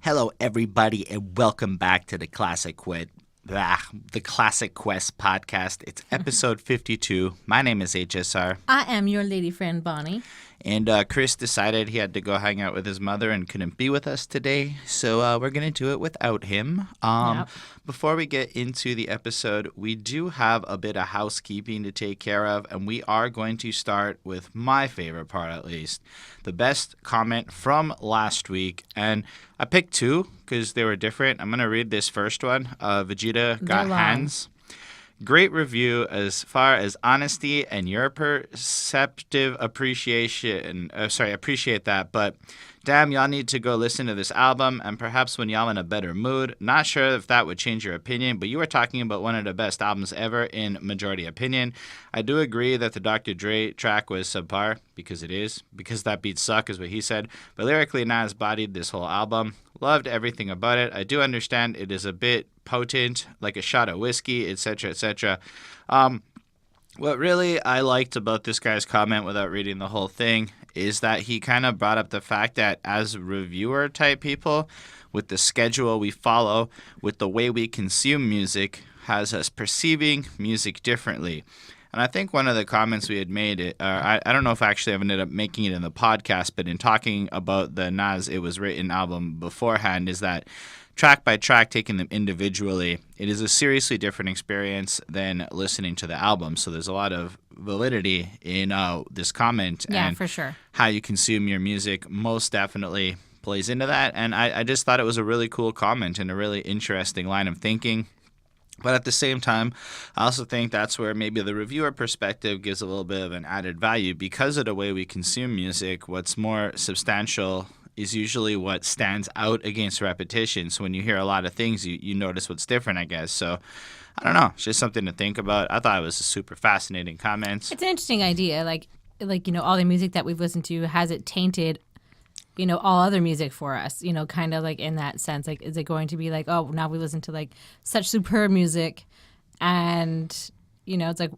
Hello, everybody, and welcome back to the Classic Quest podcast. It's episode 52. My name is HSR. I am your lady friend, Bonnie. And Chris decided he had to go hang out with his mother and couldn't be with us today. So we're going to do it without him. Yep. Before we get into the episode, we do have a bit of housekeeping to take care of. And we are going to start with my favorite part, at least. The best comment from last week. And I picked two because they were different. I'm going to read this first one. Vegeta Got Hands. Great review as far as honesty and your perceptive appreciation. Appreciate that. But damn, y'all need to go listen to this album and perhaps when y'all in a better mood. Not sure if that would change your opinion, but you were talking about one of the best albums ever in majority opinion. I do agree that the Dr. Dre track was subpar because it is. Because that beat suck is what he said. But lyrically, Nas bodied this whole album. Loved everything about it. I do understand it is a bit potent, like a shot of whiskey, etc., etc. What really I liked about this guy's comment without reading the whole thing is that he kind of brought up the fact that as reviewer type people, with the schedule we follow, with the way we consume music, has us perceiving music differently. And I think one of the comments we had made, I don't know if actually I've ended up making it in the podcast, but in talking about the Nas It Was Written album beforehand, is that track by track, taking them individually, it is a seriously different experience than listening to the album. So there's a lot of validity in this comment. Yeah, and for sure. how you consume your music most definitely plays into that. And I just thought it was a really cool comment and a really interesting line of thinking. But at the same time, I also think that's where maybe the reviewer perspective gives a little bit of an added value. Because of the way we consume music, what's more substantial is usually what stands out against repetition. So when you hear a lot of things, you notice what's different, I guess. So I don't know. It's just something to think about. I thought it was a super fascinating comment. It's an interesting idea. Like all the music that we've listened to, has it tainted all other music for us, kind of like in that sense. Like, is it going to be like, oh, now we listen to like such superb music and, it's like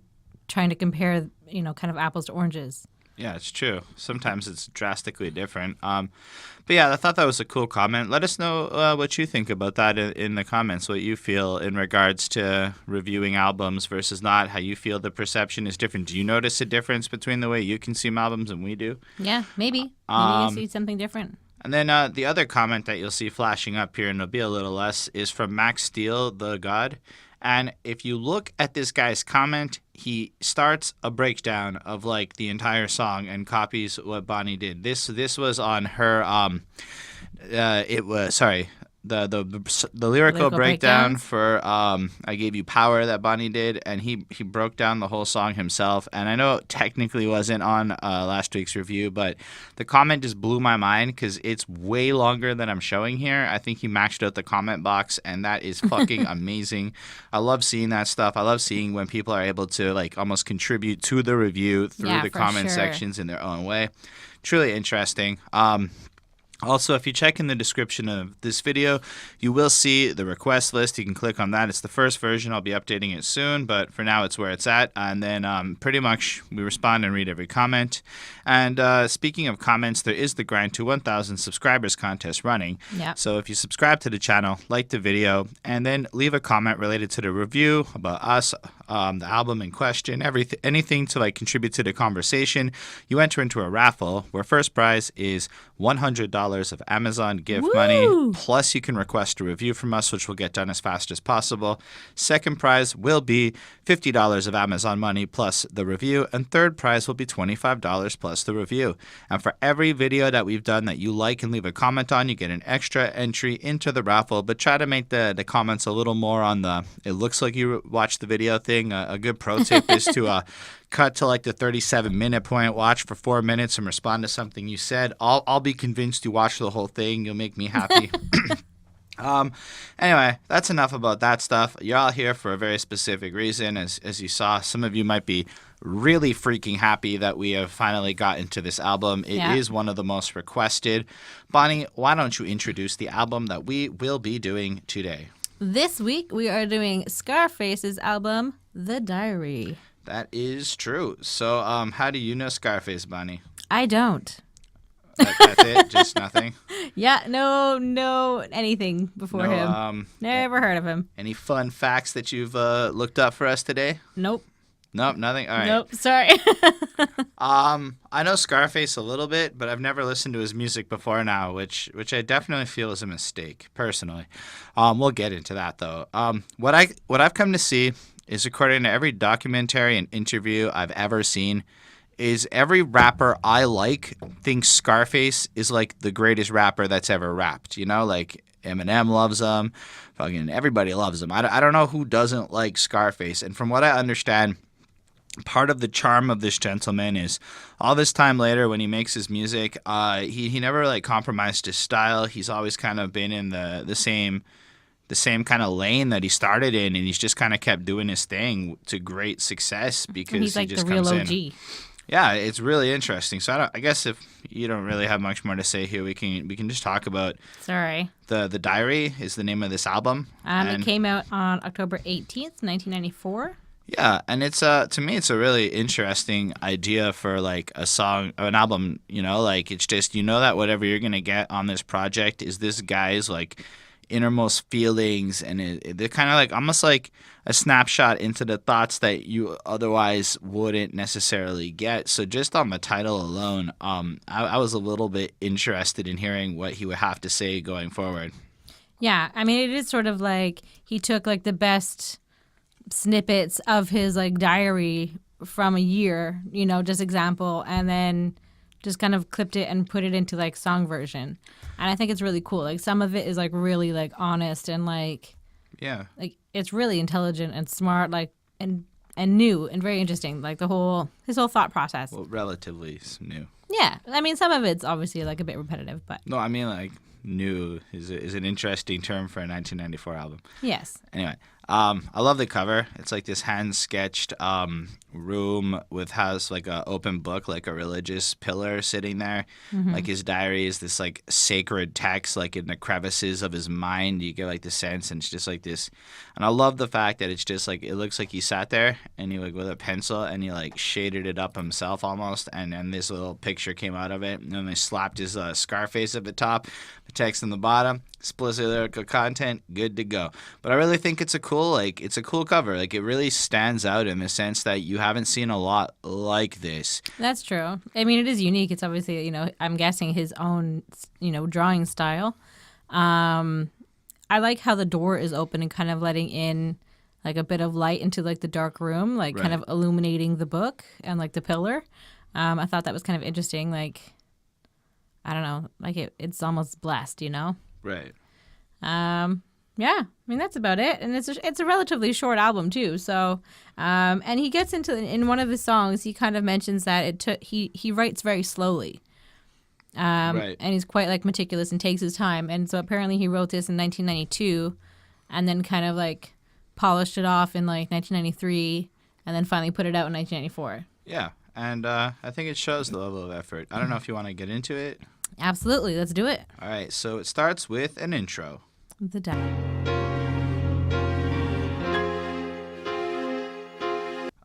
trying to compare, kind of apples to oranges. Yeah, it's true. Sometimes it's drastically different. But yeah, I thought that was a cool comment. Let us know what you think about that in the comments, what you feel in regards to reviewing albums versus not, how you feel the perception is different. Do you notice a difference between the way you consume albums and we do? Yeah, maybe. Maybe you see something different. And then the other comment that you'll see flashing up here, and it'll be a little less, is from Max Steel, the God. And if you look at this guy's comment, he starts a breakdown of like the entire song and copies what Bonnie did. This was on her the lyrical breakdown for I Gave You Power that Bonnie did, and he broke down the whole song himself. And I know it technically wasn't on last week's review, but the comment just blew my mind because it's way longer than I'm showing here. I think he maxed out the comment box, and that is fucking amazing. I love seeing that stuff. I love seeing when people are able to like almost contribute to the review through the comment sections in their own way. Truly interesting. Also, if you check in the description of this video, you will see the request list. You can click on that. It's the first version. I'll be updating it soon, but for now, it's where it's at. And then pretty much we respond and read every comment. And speaking of comments, there is the Grind to 1,000 subscribers contest running. Yep. So if you subscribe to the channel, like the video, and then leave a comment related to the review about us, the album in question, anything to like contribute to the conversation, you enter into a raffle where first prize is $100 of Amazon gift money, plus you can request a review from us, which will get done as fast as possible. Second prize will be $50 of Amazon money plus the review, and third prize will be $25 plus the review. And for every video that we've done that you like and leave a comment on, you get an extra entry into the raffle. But try to make the comments a little more on the it looks like you watched the video thing. A good pro tip is to cut to like the 37-minute point, watch for 4 minutes and respond to something you said. I'll be convinced you watched the whole thing. You'll make me happy. Anyway, that's enough about that stuff. You're all here for a very specific reason. As you saw, some of you might be really freaking happy that we have finally gotten to this album. It is one of the most requested. Bonnie, why don't you introduce the album that we will be doing today? This week, we are doing Scarface's album, The Diary. That is true. So how do you know Scarface, Bonnie? I don't. That's it? Just nothing? Yeah, no, anything before No, him. Never heard of him. Any fun facts that you've looked up for us today? Nope. Nope, nothing. All right. Nope. Sorry. I know Scarface a little bit, but I've never listened to his music before now, which I definitely feel is a mistake personally. We'll get into that though. What I've come to see is, according to every documentary and interview I've ever seen, is every rapper I like thinks Scarface is like the greatest rapper that's ever rapped. You know, like Eminem loves him, fucking everybody loves him. I don't know who doesn't like Scarface, and from what I understand, part of the charm of this gentleman is all this time later when he makes his music, he never like compromised his style. He's always kind of been in the same kind of lane that he started in, and he's just kind of kept doing his thing to great success because He's like he just the real comes OG. in. Yeah, it's really interesting. So I guess if you don't really have much more to say here, we can just talk about Sorry. the Diary is the name of this album. It came out on October 18th, 1994. Yeah, and it's to me it's a really interesting idea for like a song or an album, you know, like it's just that whatever you're going to get on this project is this guy's like innermost feelings, and they're kind of like almost like a snapshot into the thoughts that you otherwise wouldn't necessarily get. So just on the title alone, I was a little bit interested in hearing what he would have to say going forward. Yeah, I mean, it is sort of like he took like the best snippets of his like diary from a year, just example, and then just kind of clipped it and put it into like song version. And I think it's really cool. Like some of it is like really like honest and like it's really intelligent and smart, like and new and very interesting. Like his whole thought process. Well, relatively new. Yeah, I mean some of it's obviously like a bit repetitive, but no, I mean like new is an interesting term for a 1994 album. Yes. Anyway, I love the cover. It's like this hand-sketched room has like an open book, like a religious pillar sitting there. Mm-hmm. Like his diary is this like sacred text, like in the crevices of his mind. You get like the sense, and it's just like this. And I love the fact that it's just like it looks like he sat there and he like with a pencil and he like shaded it up himself almost, and then this little picture came out of it. And then they slapped his Scarface at the top, the text on the bottom, explicit lyrical content, good to go. But I really think it's a cool cover. Like it really stands out in the sense that you haven't seen a lot like this. That's true. I mean, it is unique. It's obviously, I'm guessing his own, drawing style. I like how the door is open and kind of letting in like a bit of light into like the dark room, like kind of illuminating the book and like the pillar. I thought that was kind of interesting. Like, I don't know, like it's almost blessed, Right. Yeah, I mean that's about it, and it's a relatively short album too. So, and he gets into in one of his songs, he kind of mentions that he writes very slowly, and he's quite like meticulous and takes his time. And so apparently he wrote this in 1992, and then kind of like polished it off in like 1993, and then finally put it out in 1994. Yeah, and I think it shows the level of effort. I don't know if you want to get into it. Absolutely, let's do it. All right, so it starts with an intro. The Diary.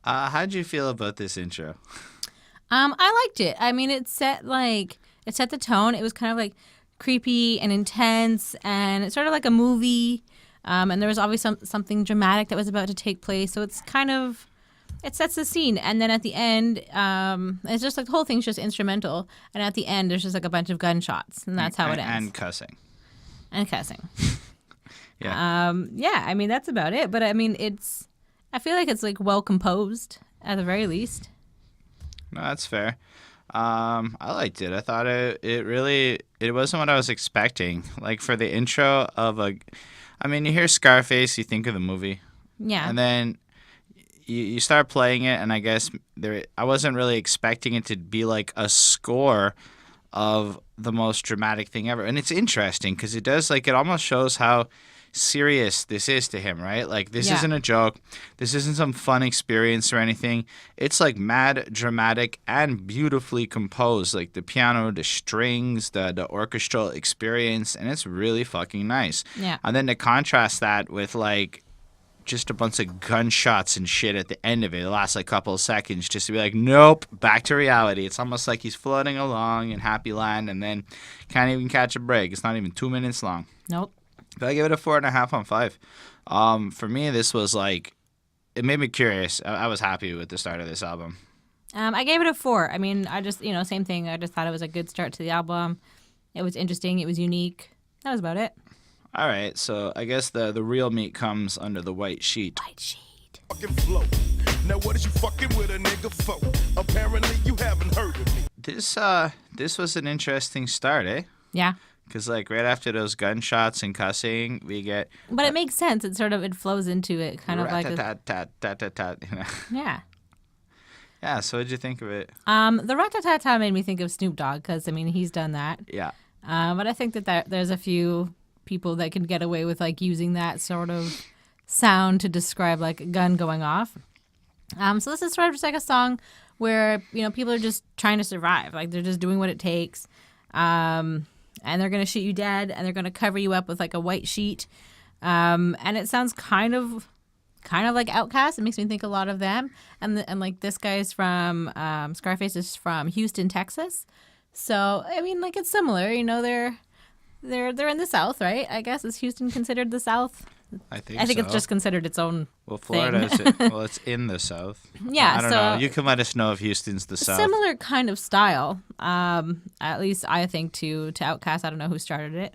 How'd you feel about this intro? I liked it. I mean, it set the tone. It was kind of like creepy and intense, and it's sort of like a movie. And there was always something dramatic that was about to take place. So it's kind of it sets the scene, and then at the end, it's just like the whole thing's just instrumental. And at the end, there's just like a bunch of gunshots, and that's how it ends. And cussing. And cussing. Yeah. Yeah, I mean, that's about it. But I mean, I feel like it's like well composed at the very least. No, that's fair. I liked it. I thought it wasn't what I was expecting. Like for the intro of you hear Scarface, you think of the movie. Yeah. And then you start playing it, and I guess I wasn't really expecting it to be like a score of the most dramatic thing ever. And it's interesting because it almost shows how serious this is to him, right? Like this isn't a joke. This isn't some fun experience or anything. It's like mad dramatic and beautifully composed, like the piano, the strings, the orchestral experience, and it's really fucking nice. Yeah. And then to contrast that with like just a bunch of gunshots and shit at the end of it. It lasts like a couple of seconds just to be like, nope, back to reality. It's almost like he's floating along in Happy Land and then can't even catch a break. It's not even 2 minutes long. Nope. But I give it a 4.5 on 5. For me, this was like, it made me curious. I was happy with the start of this album. I gave it a 4. I mean, I just, same thing. I just thought it was a good start to the album. It was interesting. It was unique. That was about it. All right, so I guess the real meat comes under the white sheet. White sheet. Now what is you fucking with a nigga for? Apparently you haven't heard of me. This was an interesting start, eh? Yeah. Because like right after those gunshots and cussing, we get. But it makes sense. It flows into it, kind of like. Yeah. Yeah. So what'd you think of it? The rat-tat-tat made me think of Snoop Dogg because I mean he's done that. Yeah. But I think that there's a few people that can get away with like using that sort of sound to describe like a gun going off. So this is sort of just like a song where people are just trying to survive. Like they're just doing what it takes. And they're going to shoot you dead, and they're going to cover you up with like a white sheet. And it sounds kind of like Outkast. It makes me think a lot of them. And like this guy's from Scarface is from Houston, Texas. So I mean, like it's similar. They're in the South, right? I guess is Houston considered the South? I think so. it's just considered its own. Well, Florida thing. it's in the South. Yeah, I don't know. You can let us know if Houston's the South. Similar kind of style. At least I think to Outkast. I don't know who started it.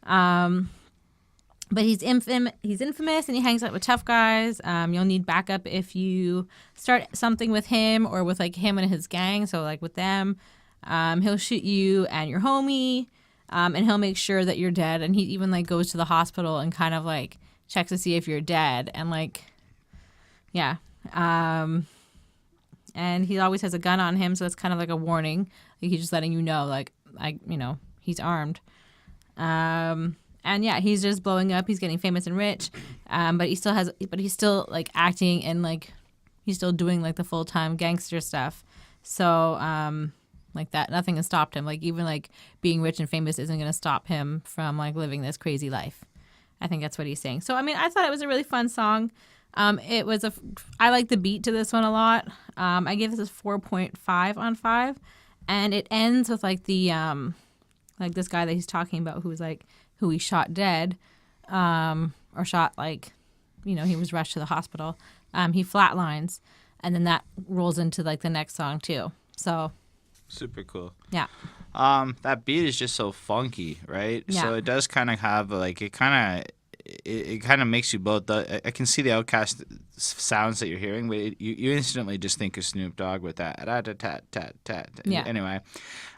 But he's infamous and he hangs out with tough guys. You'll need backup if you start something with him or with like him and his gang. So like with them, he'll shoot you and your homie, and he'll make sure that you're dead. And he even like goes to the hospital and kind of like checks to see if you're dead. And like, yeah. And he always has a gun on him, so it's kind of like a warning. Like he's just letting you know, like he's armed. And yeah, he's just blowing up. He's getting famous and rich, but he's still like acting and like he's still doing like the full time gangster stuff. So like that, nothing has stopped him. Like even like being rich and famous isn't going to stop him from like living this crazy life. I think that's what he's saying. So I mean, I thought it was a really fun song. I like the beat to this one a lot. I give this a 4.5 on 5, and it ends with like the like this guy that he's talking about who he shot dead, or shot like, he was rushed to the hospital. He flatlines, and then that rolls into like the next song too. So super cool. Yeah. That beat is just so funky, right? Yeah. So it does kind of have like it kind of makes you both. I can see the Outkast sounds that you're hearing, but you instantly just think of Snoop Dogg with that tat. Yeah. Anyway,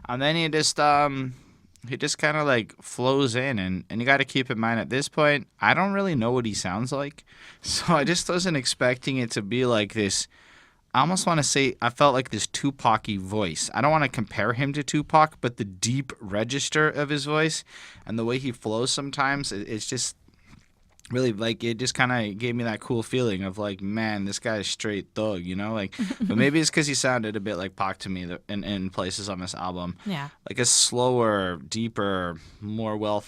and then he just kind of like flows in, and you got to keep in mind at this point, I don't really know what he sounds like, so I just wasn't expecting it to be like this. I almost want to say I felt like this Tupac-y voice. I don't want to compare him to Tupac, but the deep register of his voice and the way he flows sometimes, it's just really like it just kind of gave me that cool feeling of like, man, this guy's straight thug, like. But maybe it's because he sounded a bit like Pac to me in places on this album. Yeah. Like a slower, deeper, not more well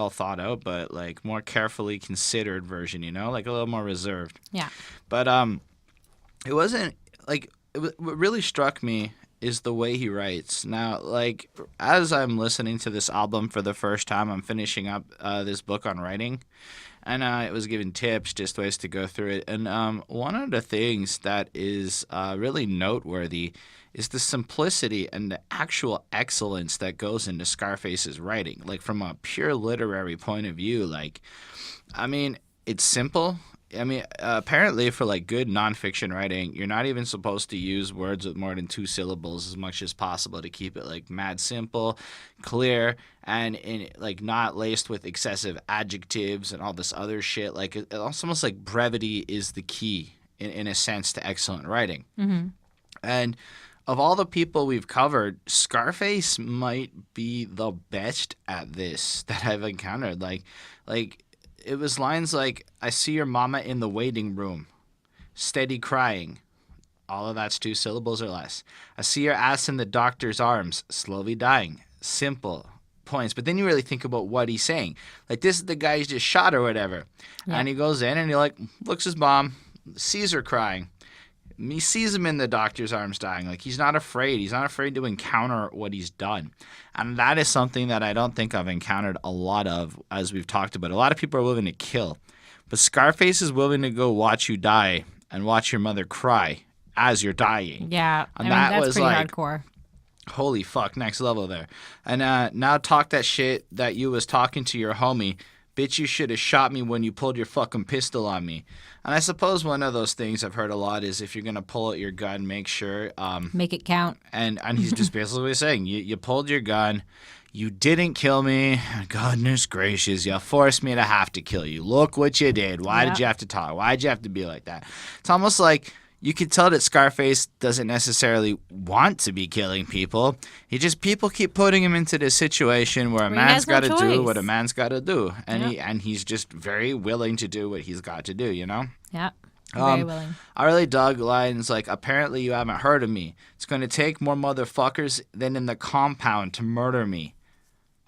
thought out, but like more carefully considered version, like a little more reserved. Yeah. But it wasn't like what really struck me is the way he writes. Now, like as I'm listening to this album for the first time, I'm finishing up this book on writing, and it was given tips, just ways to go through it. And one of the things that is really noteworthy is the simplicity and the actual excellence that goes into Scarface's writing. Like from a pure literary point of view, like, I mean, it's simple. I mean, apparently for like good nonfiction writing, you're not even supposed to use words with more than 2 syllables as much as possible to keep it like mad simple, clear, and like not laced with excessive adjectives and all this other shit. Like it's almost like brevity is the key in a sense to excellent writing. Mm-hmm. And of all the people we've covered, Scarface might be the best at this that I've encountered. Like. It was lines like, I see your mama in the waiting room, steady crying. All of that's 2 syllables or less. I see your ass in the doctor's arms, slowly dying. Simple, points. But then you really think about what he's saying. Like, this is the guy he's just shot or whatever. Yeah. And he goes in and he, like, looks his mom, sees her crying. He sees him in the doctor's arms dying. Like, he's not afraid. He's not afraid to encounter what he's done. And that is something that I don't think I've encountered a lot of, as we've talked about. A lot of people are willing to kill. But Scarface is willing to go watch you die and watch your mother cry as you're dying. Yeah. And I mean, that that's was pretty like, hardcore. holy fuck, next level there. And now talk that shit that you was talking to your homie. Bitch, you should have shot me when you pulled your fucking pistol on me. And I suppose one of those things I've heard a lot is if you're going to pull out your gun, make sure. Make it count. And he's just basically saying, you pulled your gun. You didn't kill me. Goodness gracious, you forced me to have to kill you. Look what you did. Why did you have to talk? Why did you have to be like that? It's almost like you could tell that Scarface doesn't necessarily want to be killing people. People keep putting him into this situation where a man's got to do what a man's got to do, and he's just very willing to do what he's got to do. You know. Yeah. Very willing. I really dug lines like, apparently you haven't heard of me. It's going to take more motherfuckers than in the compound to murder me.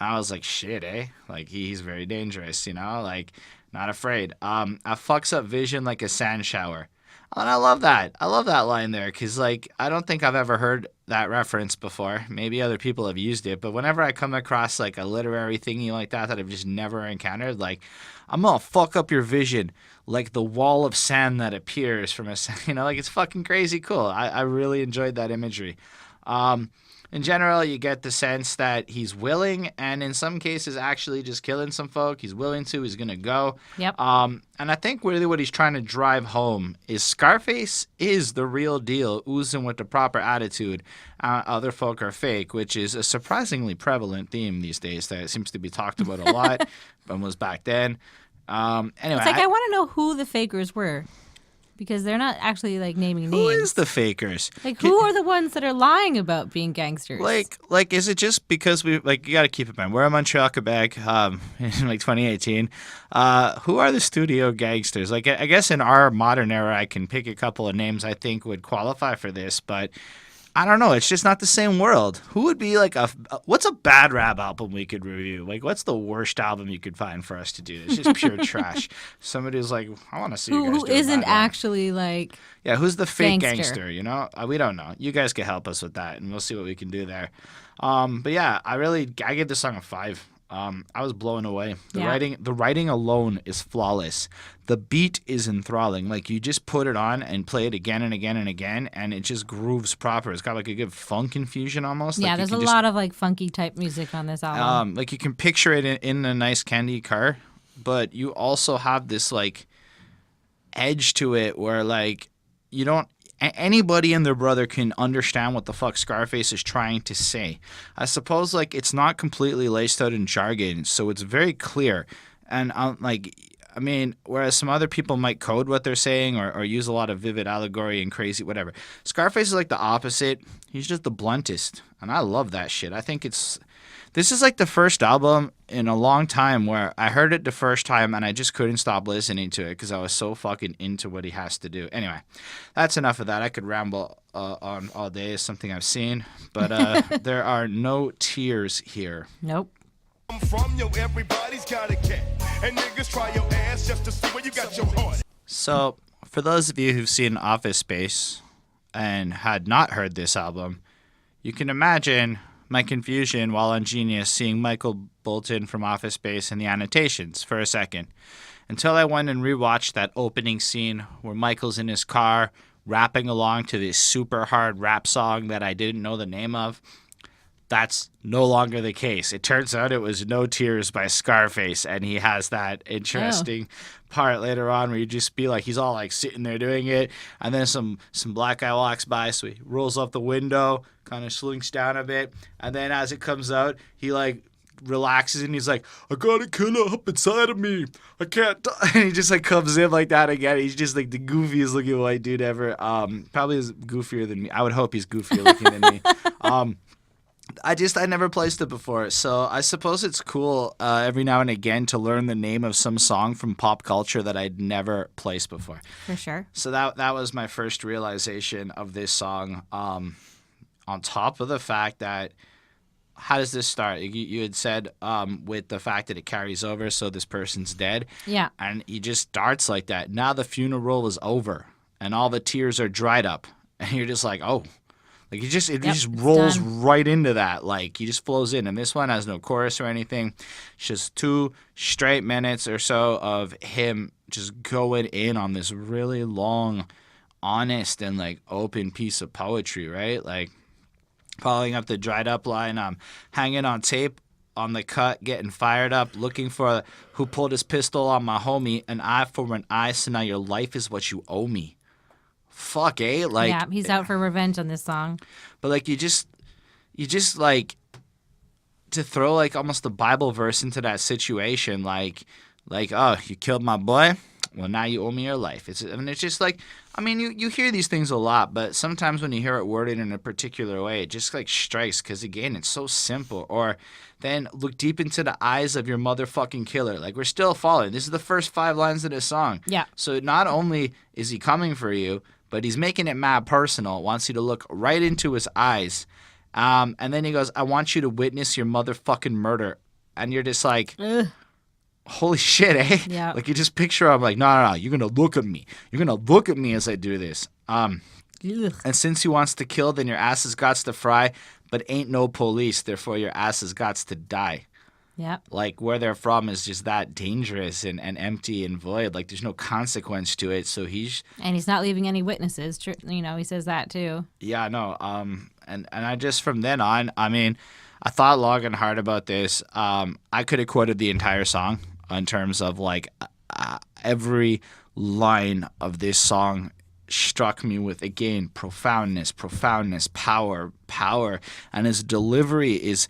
I was like, shit, eh? Like, he's very dangerous, you know? Like, not afraid. I fucks up vision like a sand shower. And I love that. I love that line there because, like, I don't think I've ever heard that reference before. Maybe other people have used it. But whenever I come across, like, a literary thingy like that I've just never encountered, like, I'm going to fuck up your vision like the wall of sand that appears from a, you know, like, it's fucking crazy cool. I really enjoyed that imagery. In general, you get the sense that he's willing and in some cases actually just killing some folk. He's willing to. He's going to go. Yep. And I think really what he's trying to drive home is Scarface is the real deal, oozing with the proper attitude. Other folk are fake, which is a surprisingly prevalent theme these days that seems to be talked about a lot, but was back then. Anyway, It's like I want to know who the fakers were. Because they're not actually, like, naming names. Who is the fakers? Like, who are the ones that are lying about being gangsters? Like, is it just because you got to keep in mind, we're in Montreal, Quebec, in, like, 2018. Who are the studio gangsters? Like, I guess in our modern era, I can pick a couple of names I think would qualify for this, but I don't know. It's just not the same world. Who would be, like, what's a bad rap album we could review? Like, what's the worst album you could find for us to do? It's just pure trash. Somebody who's like, I want to see you guys do who isn't a bad rap. actually, like, yeah, who's the fake gangster, you know? We don't know. You guys can help us with that, and we'll see what we can do there. But yeah, I gave this song a 5. I was blown away. The writing alone is flawless. The beat is enthralling. Like, you just put it on and play it again and again and again, and it just grooves proper. It's got like a good funk infusion almost. Yeah, like there's a lot of like funky type music on this album. Like, you can picture it in a nice candy car, but you also have this like edge to it where like you don't. Anybody and their brother can understand what the fuck Scarface is trying to say. I suppose, like, it's not completely laced out in jargon, so it's very clear. And, whereas some other people might code what they're saying or use a lot of vivid allegory and crazy whatever, Scarface is, like, the opposite. He's just the bluntest, and I love that shit. I think this is, like, the first album in a long time where I heard it the first time and I just couldn't stop listening to it because I was so fucking into what he has to do. Anyway, that's enough of that. I could ramble on all day. It's something I've seen. But there are no tears here. Nope. From yo, everybody's got a cat. And niggas try your ass just to see where you got your heart. So, for those of you who've seen Office Space and had not heard this album, you can imagine my confusion while on Genius seeing Michael Bolton from Office Space in the annotations for a second. Until I went and rewatched that opening scene where Michael's in his car rapping along to this super hard rap song that I didn't know the name of. That's no longer the case. It turns out it was No Tears by Scarface, and he has that interesting part later on where you just be like, he's all like sitting there doing it, and then some black guy walks by, so he rolls up the window, kind of slinks down a bit, and then as it comes out, he like relaxes and he's like, I got a killer up inside of me. I can't die. And he just like comes in like that again. He's just like the goofiest looking white dude ever. Probably is goofier than me. I would hope he's goofier looking than me. I never placed it before, so I suppose it's cool every now and again to learn the name of some song from pop culture that I'd never placed before. For sure. So that was my first realization of this song, on top of the fact that how does this start? You had said with the fact that it carries over, so this person's dead. Yeah. And he just starts like that. Now the funeral is over, and all the tears are dried up, and you're just like, oh. Like it just rolls done. right into that. Like he just flows in. And this one has no chorus or anything. It's just 2 straight minutes or so of him just going in on this really long, honest and like open piece of poetry, right? Like following up the dried up line, hanging on tape on the cut, getting fired up, looking for who pulled his pistol on my homie, an eye for an eye, so now your life is what you owe me. Fuck, eh? Like, yeah, he's out for revenge on this song. but like you just like to throw like almost a Bible verse into that situation, like oh, you killed my boy, well now you owe me your life. It's just like, I mean, you hear these things a lot, but sometimes when you hear it worded in a particular way, it just like strikes because again it's so simple. Or then look deep into the eyes of your motherfucking killer. Like we're still following. This is the first 5 lines of this song. Yeah. So not only is he coming for you, but he's making it mad personal. Wants you to look right into his eyes. And then he goes, I want you to witness your motherfucking murder. And you're just like, Ugh. holy shit, eh? Yeah. Like you just picture him like, no, you're going to look at me. You're going to look at me as I do this. Ugh. And since he wants to kill, then your ass has gots to fry, but ain't no police. Therefore, your ass has gots to die. Yeah. Like where they're from is just that dangerous and empty and void. Like there's no consequence to it. So he's not leaving any witnesses. You know, he says that too. yeah, no. And I just from then on, I mean, I thought long and hard about this. I could have quoted the entire song in terms of like every line of this song struck me with, again, profoundness, power, and his delivery is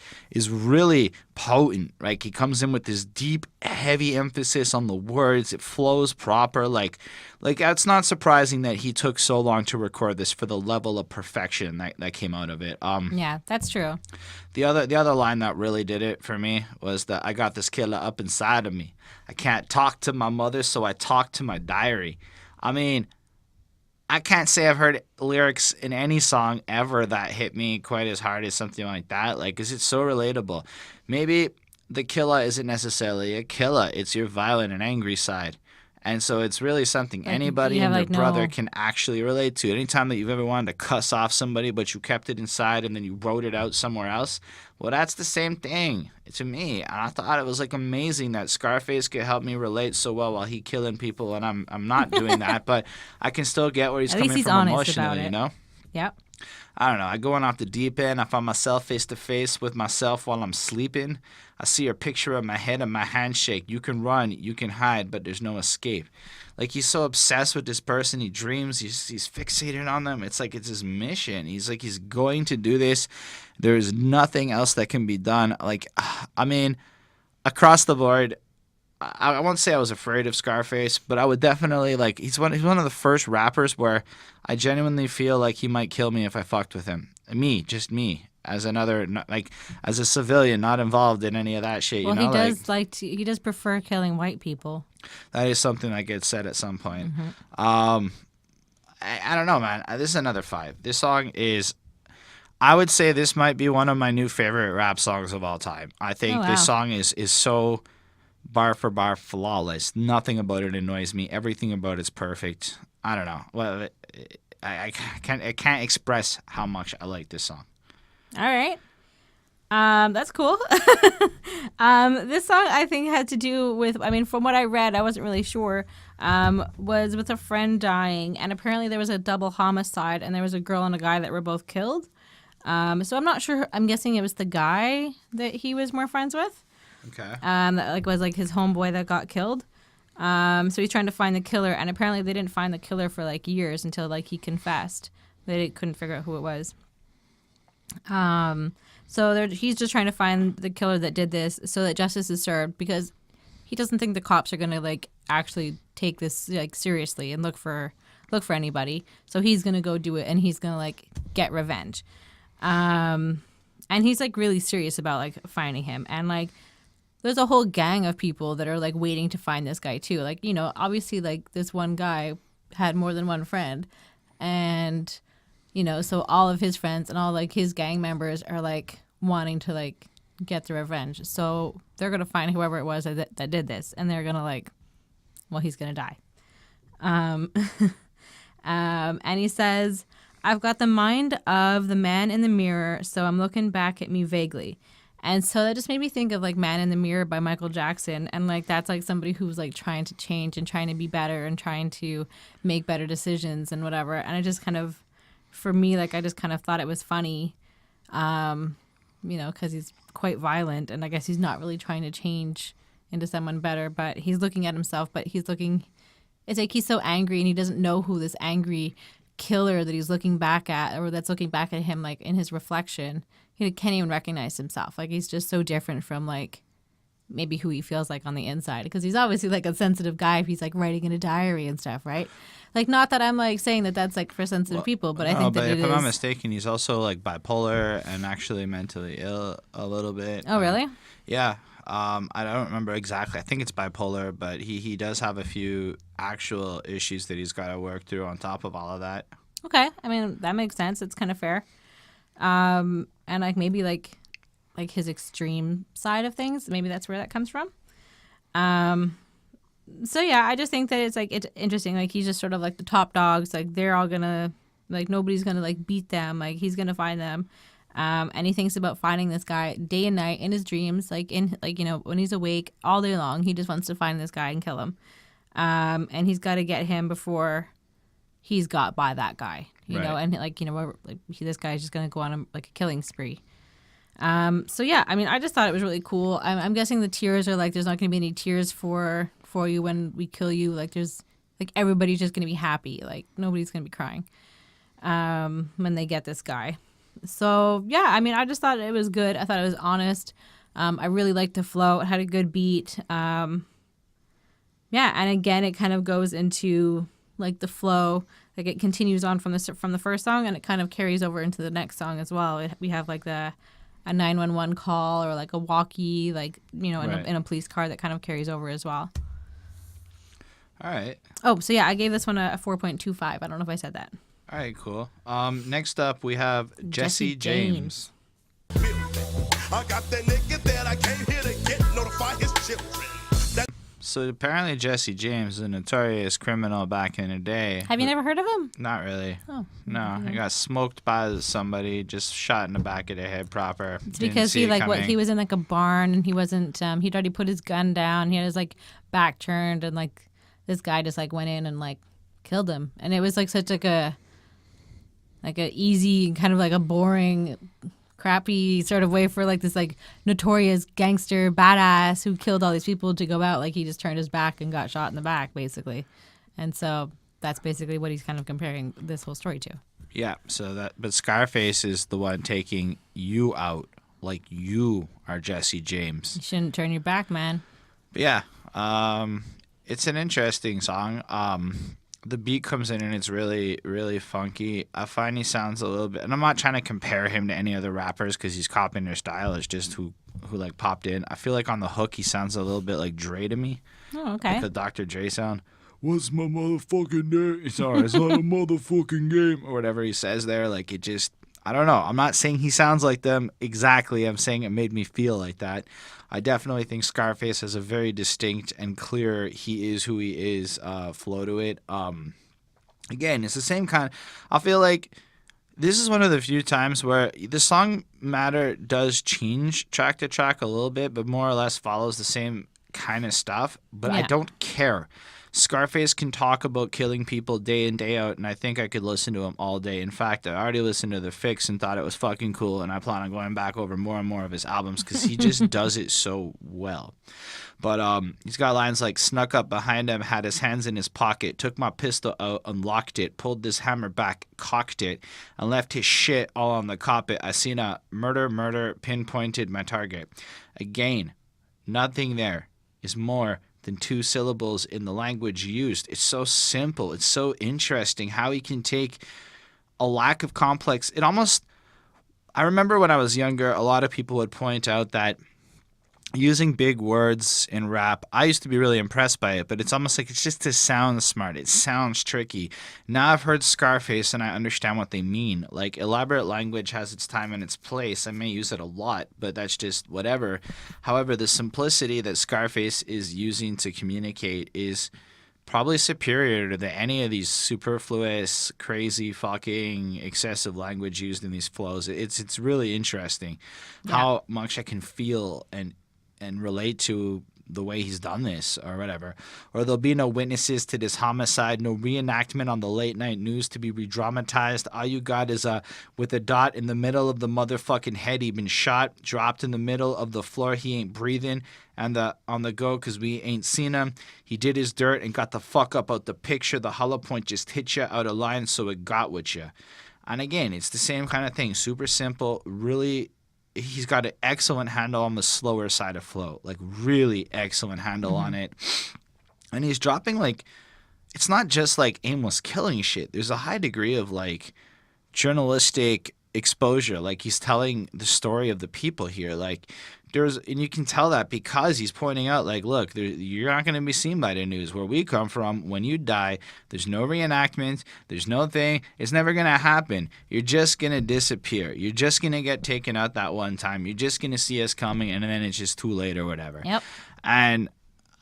really potent. Like he comes in with this deep, heavy emphasis on the words. It flows proper. Like it's not surprising that he took so long to record this for the level of perfection that came out of it. Yeah, that's true. The other line that really did it for me was that I got this killer up inside of me. I can't talk to my mother, so I talk to my diary. I mean, I can't say I've heard lyrics in any song ever that hit me quite as hard as something like that. Like, 'cause it's so relatable. Maybe the killer isn't necessarily a killer. It's your violent and angry side. And so it's really something Like, anybody you have, and their like, brother no- can actually relate to. Anytime that you've ever wanted to cuss off somebody, but you kept it inside and then you wrote it out somewhere else, well, that's the same thing to me. And I thought it was like amazing that Scarface could help me relate so well while he killing people, and I'm not doing that, but I can still get where he's At least coming he's from honest about emotionally, it. you know? Yep. I don't know. I going off the deep end. I find myself face to face with myself while I'm sleeping. I see your picture of my head and my handshake. You can run, you can hide, but there's no escape. Like he's so obsessed with this person. He dreams. He's fixated on them. It's like it's his mission. He's going to do this. There is nothing else that can be done. Like, I mean, across the board, I won't say I was afraid of Scarface, but I would definitely like. He's one of the first rappers where I genuinely feel like he might kill me if I fucked with him. Just me, as another, like as a civilian, not involved in any of that shit. Well, you know, he does prefer killing white people. That is something that gets said at some point. Mm-hmm. I don't know, man. This is another 5. This song is. I would say this might be one of my new favorite rap songs of all time. I think this song is so bar for bar flawless. Nothing about it annoys me. Everything about it's perfect. I don't know. Well, I can't express how much I like this song. All right. That's cool. This song I think had to do with, I mean, from what I read, I wasn't really sure, was with a friend dying, and apparently there was a double homicide, and there was a girl and a guy that were both killed. So I'm not sure. I'm guessing it was the guy that he was more friends with. Okay. That was his homeboy that got killed. So he's trying to find the killer, and apparently they didn't find the killer for years until he confessed. They couldn't figure out who it was. So he's just trying to find the killer that did this so that justice is served, because he doesn't think the cops are gonna actually take this seriously and look for anybody. So he's gonna go do it, and he's gonna get revenge. And he's really serious about finding him, and there's a whole gang of people that are waiting to find this guy too. Obviously this one guy had more than one friend, and so all of his friends and all his gang members are wanting to like get the revenge. So they're gonna find whoever it was that did this, and they're gonna like, well, he's gonna die. And he says, I've got the mind of the man in the mirror, so I'm looking back at me vaguely. And so that just made me think of like Man in the Mirror by Michael Jackson. And like that's like somebody who's like trying to change and trying to be better and trying to make better decisions and whatever. And I just kind of, for me, like I just kind of thought it was funny, because he's quite violent. And I guess he's not really trying to change into someone better, but he's looking at himself, but it's like he's so angry and he doesn't know who this angry killer that he's looking back at or that's looking back at him like in his reflection. He can't even recognize himself. Like he's just so different from like maybe who he feels like on the inside, because he's obviously like a sensitive guy if he's like writing in a diary and stuff, right? Like not that I'm like saying that that's like for sensitive people, but I think that if I'm not mistaken, he's also like bipolar and actually mentally ill a little bit. Oh really? Yeah. I don't remember exactly. I think it's bipolar, but he does have a few actual issues that he's got to work through on top of all of that. Okay. I mean, that makes sense. It's kind of fair. And like maybe like his extreme side of things, maybe that's where that comes from. So yeah, I just think that it's interesting. Like he's just sort of like the top dogs. Like they're all gonna, like nobody's gonna like beat them. Like he's gonna find them. And he thinks about finding this guy day and night in his dreams, like when he's awake all day long. He just wants to find this guy and kill him. And he's got to get him before he's got by that guy, you know, and this guy's just going to go on a killing spree. So yeah, I mean, I just thought it was really cool. I'm guessing the tears are like, there's not going to be any tears for you when we kill you. Like there's like, everybody's just going to be happy. Like nobody's going to be crying, when they get this guy. So yeah, I mean, I just thought it was good. I thought it was honest. I really liked the flow. It had a good beat. Yeah, and again, it kind of goes into like the flow. Like it continues on from the first song, and it kind of carries over into the next song as well. We have like a 911 call or like a walkie, like in a police car that kind of carries over as well. All right. Oh, so yeah, I gave this one a 4.25. I don't know if I said that. All right, cool. Next up, we have Jesse James. I got that nigga that I came here to get, notify his children. So apparently Jesse James is a notorious criminal back in the day. Have you never heard of him? Not really. Oh. No, he got smoked by somebody, just shot in the back of the head proper. It's because he was in like a barn and he wasn't, he'd already put his gun down. He had his like back turned and like this guy just like went in and like killed him. And it was like such like a easy, kind of like a boring, crappy sort of way for like this like notorious gangster badass who killed all these people to go out. Like he just turned his back and got shot in the back, basically. And so that's basically what he's kind of comparing this whole story to. Yeah. But Scarface is the one taking you out, like you are Jesse James. You shouldn't turn your back, man. But yeah. It's an interesting song. The beat comes in and it's really, really funky. I find he sounds a little bit, and I'm not trying to compare him to any other rappers because he's copying their style. It's just who like popped in. I feel like on the hook he sounds a little bit like Dre to me. Oh, okay. Like the Dr. Dre sound. What's my motherfucking name? Sorry, it's not a motherfucking game, or whatever he says there. Like it just, I don't know. I'm not saying he sounds like them exactly. I'm saying it made me feel like that. I definitely think Scarface has a very distinct and clear he is who he is flow to it. Again, it's the same kind. I feel like this is one of the few times where the song matter does change track to track a little bit, but more or less follows the same kind of stuff. But I don't care. Scarface can talk about killing people day in, day out, and I think I could listen to him all day. In fact, I already listened to The Fix and thought it was fucking cool, and I plan on going back over more and more of his albums because he just does it so well. But he's got lines like, snuck up behind him, had his hands in his pocket, took my pistol out, unlocked it, pulled this hammer back, cocked it, and left his shit all on the carpet. I seen a murder, pinpointed my target. Again, nothing there is more than two syllables in the language used. It's so simple. It's so interesting how he can take a lack of complex. I remember when I was younger, a lot of people would point out that using big words in rap. I used to be really impressed by it, but it's almost like it's just to sound smart. It sounds tricky. Now I've heard Scarface and I understand what they mean. Like, elaborate language has its time and its place. I may use it a lot, but that's just whatever. However, the simplicity that Scarface is using to communicate is probably superior to any of these superfluous, crazy, fucking excessive language used in these flows. It's really interesting how much I can feel and relate to the way he's done this or whatever. Or there'll be no witnesses to this homicide, no reenactment on the late night news to be re-dramatized. All you got is with a dot in the middle of the motherfucking head. He been shot, dropped in the middle of the floor. He ain't breathing and on the go because we ain't seen him. He did his dirt and got the fuck up out the picture. The hollow point just hit you out of line, so it got with you. And again, it's the same kind of thing. Super simple, really. He's got an excellent handle on the slower side of flow, like really excellent handle on it. And he's dropping like, it's not just like aimless killing shit. There's a high degree of like journalistic exposure. Like he's telling the story of the people here. Like and you can tell that because he's pointing out like, look, you're not going to be seen by the news. Where we come from, when you die, there's no reenactment, there's no thing. It's never going to happen. You're just going to disappear. You're just going to get taken out that one time. You're just going to see us coming, and then it's just too late or whatever. Yep. And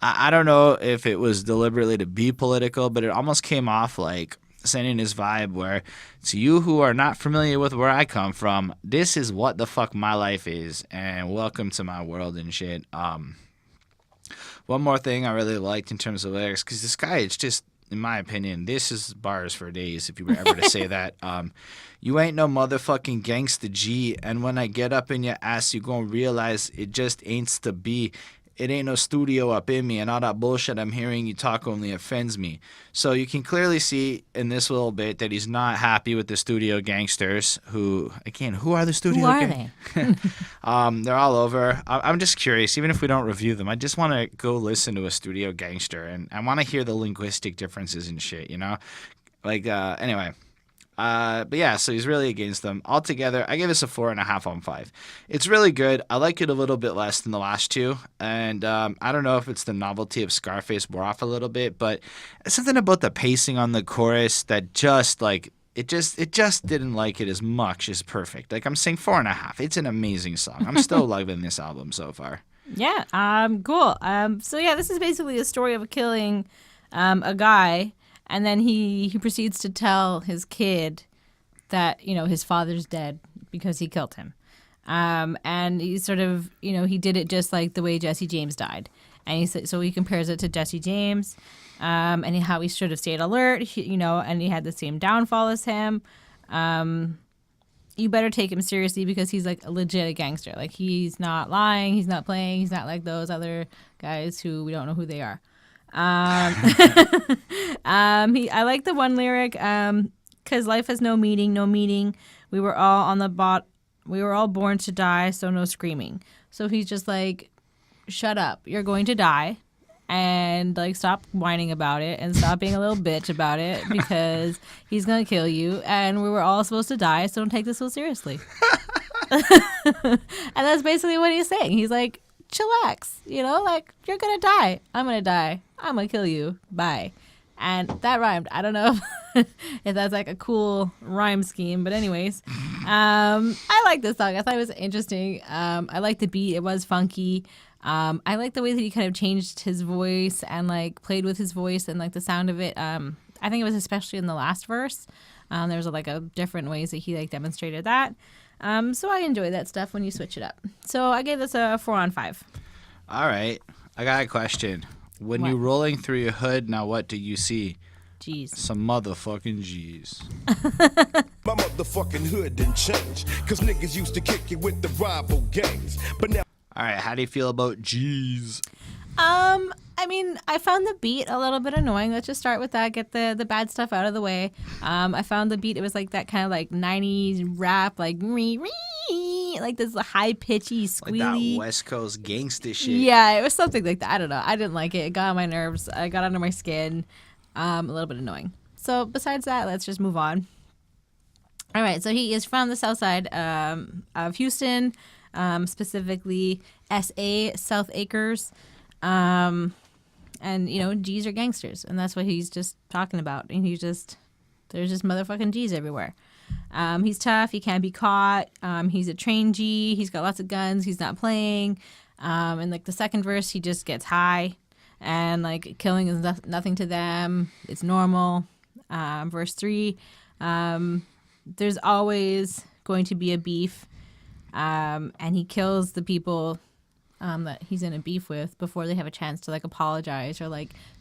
I don't know if it was deliberately to be political, but it almost came off like sending this vibe where, to you who are not familiar with where I come from, this is what the fuck my life is, and welcome to my world and shit. One more thing I really liked in terms of lyrics, because this guy, it's just, in my opinion, this is bars for days if you were ever to say that. You ain't no motherfucking gangsta G, and when I get up in your ass, you gonna realize it just ain't to be. It ain't no studio up in me, and all that bullshit I'm hearing you talk only offends me. So you can clearly see in this little bit that he's not happy with the studio gangsters who, again, who are the studio Who are they? They're all over. I'm just curious, even if we don't review them, I just want to go listen to a studio gangster, and I want to hear the linguistic differences and shit, you know? Like, anyway. But yeah, so he's really against them. Altogether, I give this a 4.5 on 5. It's really good. I like it a little bit less than the last two, and I don't know if it's the novelty of Scarface wore off a little bit, but it's something about the pacing on the chorus that just like it just didn't like it as much as perfect. Like I'm saying 4.5. It's an amazing song. I'm still loving this album so far. Yeah. Cool. So yeah, this is basically a story of killing a guy. And then he proceeds to tell his kid that, you know, his father's dead because he killed him. And he sort of, you know, he did it just like the way Jesse James died. And so he compares it to Jesse James and how he should have stayed alert, you know, and he had the same downfall as him. You better take him seriously because he's like a legit gangster. Like he's not lying, he's not playing, he's not like those other guys who we don't know who they are. I like the one lyric, cause life has no meaning. We were all born to die, so no screaming. So he's just like, shut up, you're going to die, and like stop whining about it and stop being a little bitch about it because he's gonna kill you, and we were all supposed to die, so don't take this so seriously. And that's basically what he's saying. He's like, chillax, you know, like you're gonna die, I'm gonna kill you, bye. And that rhymed. I don't know if that's like a cool rhyme scheme, but anyways, I like this song. I thought it was interesting. I like the beat. It was funky. I like the way that he kind of changed his voice and like played with his voice and like the sound of it. I think it was especially in the last verse. There was like a different ways that he like demonstrated that. So I enjoy that stuff when you switch it up. So I gave this a 4 on 5. All right. I got a question. When What? you're rolling through your hood, now what do you see? Jeez. Some motherfucking G's. My motherfucking hood didn't change, cause niggas used to kick it with the rival gangs. But now All right. How do you feel about G's? I mean, I found the beat a little bit annoying. Let's just start with that. Get the bad stuff out of the way. I found the beat. It was like that kind of like 90s rap, like like this high pitchy, squealy. Like that West Coast gangsta shit. Yeah, it was something like that. I don't know. I didn't like it. It got on my nerves. I got under my skin. A little bit annoying. So besides that, let's just move on. All right. So he is from the south side of Houston, specifically, SA South Acres. And, G's are gangsters. And that's what he's just talking about. And there's just motherfucking G's everywhere. He's tough. He can't be caught. He's a trained G. He's got lots of guns. He's not playing. And, the second verse, he just gets high. And, killing is nothing to them. It's normal. Verse 3, there's always going to be a beef. And he kills the people that he's in a beef with before they have a chance to apologize or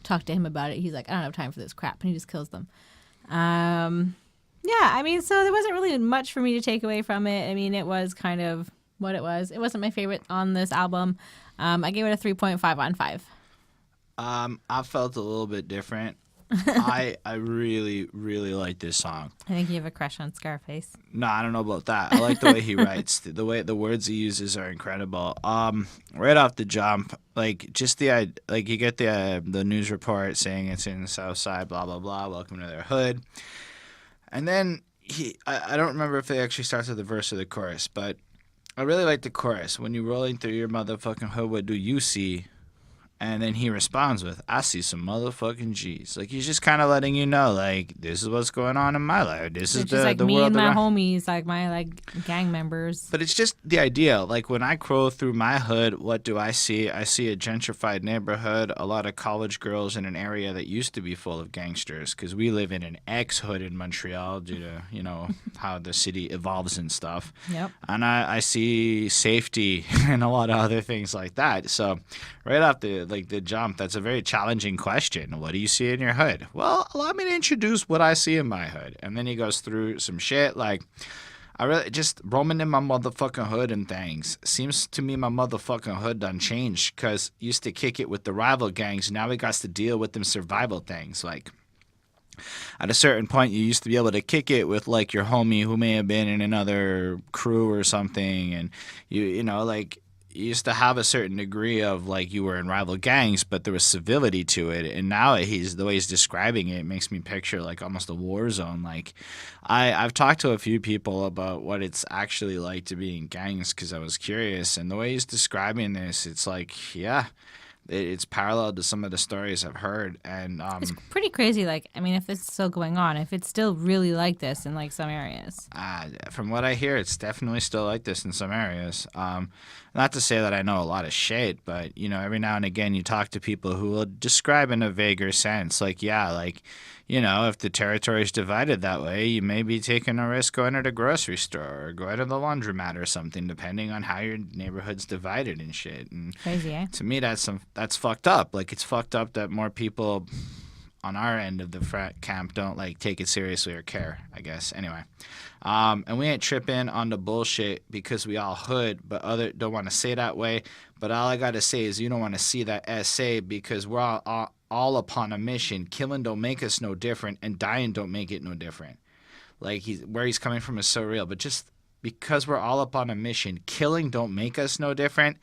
talk to him about it. He's like, I don't have time for this crap, and he just kills them. So there wasn't really much for me to take away from it. I mean, it was kind of what it was. It wasn't my favorite on this album. I gave it a 3.5 on 5. I felt a little bit different. I really, really like this song. I think you have a crush on Scarface. No, I don't know about that. I like the way he writes. The way the words he uses are incredible. Right off the jump, you get the news report saying it's in the South Side, blah blah blah. Welcome to their hood. And then I don't remember if they actually starts with the verse or the chorus, but I really like the chorus. When you're rolling through your motherfucking hood, what do you see? And then he responds with, I see some motherfucking G's. He's just kind of letting you know, this is what's going on in my life. This is the me world and my around. homies, my gang members. But it's just the idea. When I crawl through my hood, what do I see? I see a gentrified neighborhood, a lot of college girls in an area that used to be full of gangsters, because we live in an ex-hood in Montreal due to, how the city evolves and stuff. Yep. And I see safety and a lot of other things like that. So right off the jump, that's a very challenging question. What do you see in your hood? Well, allow me to introduce what I see in my hood. And then he goes through some shit I really just roaming in my motherfucking hood and things. Seems to me my motherfucking hood done changed, because used to kick it with the rival gangs. Now we got to deal with them survival things. At a certain point, you used to be able to kick it with your homie who may have been in another crew or something, and you used to have a certain degree of you were in rival gangs, but there was civility to it. And now the way he's describing it makes me picture almost a war zone. I've talked to a few people about what it's actually like to be in gangs, because I was curious. And the way he's describing this, it's it's parallel to some of the stories I've heard. And it's pretty crazy. If it's still going on, if it's still really like this in some areas. From what I hear, it's definitely still like this in some areas. Not to say that I know a lot of shit, but every now and again you talk to people who will describe in a vaguer sense. If the territory is divided that way, you may be taking a risk going to the grocery store or going to the laundromat or something, depending on how your neighborhood's divided and shit. And crazy, eh? To me, that's fucked up. It's fucked up that more people on our end of the frat camp don't take it seriously or care, I guess. Anyway, and we ain't tripping on the bullshit because we all hood, but other don't want to say that way. But all I gotta say is you don't want to see that essay, because we're all upon a mission. Killing don't make us no different, and dying don't make it no different. Where he's coming from is so real. But just because we're all upon a mission, killing don't make us no different,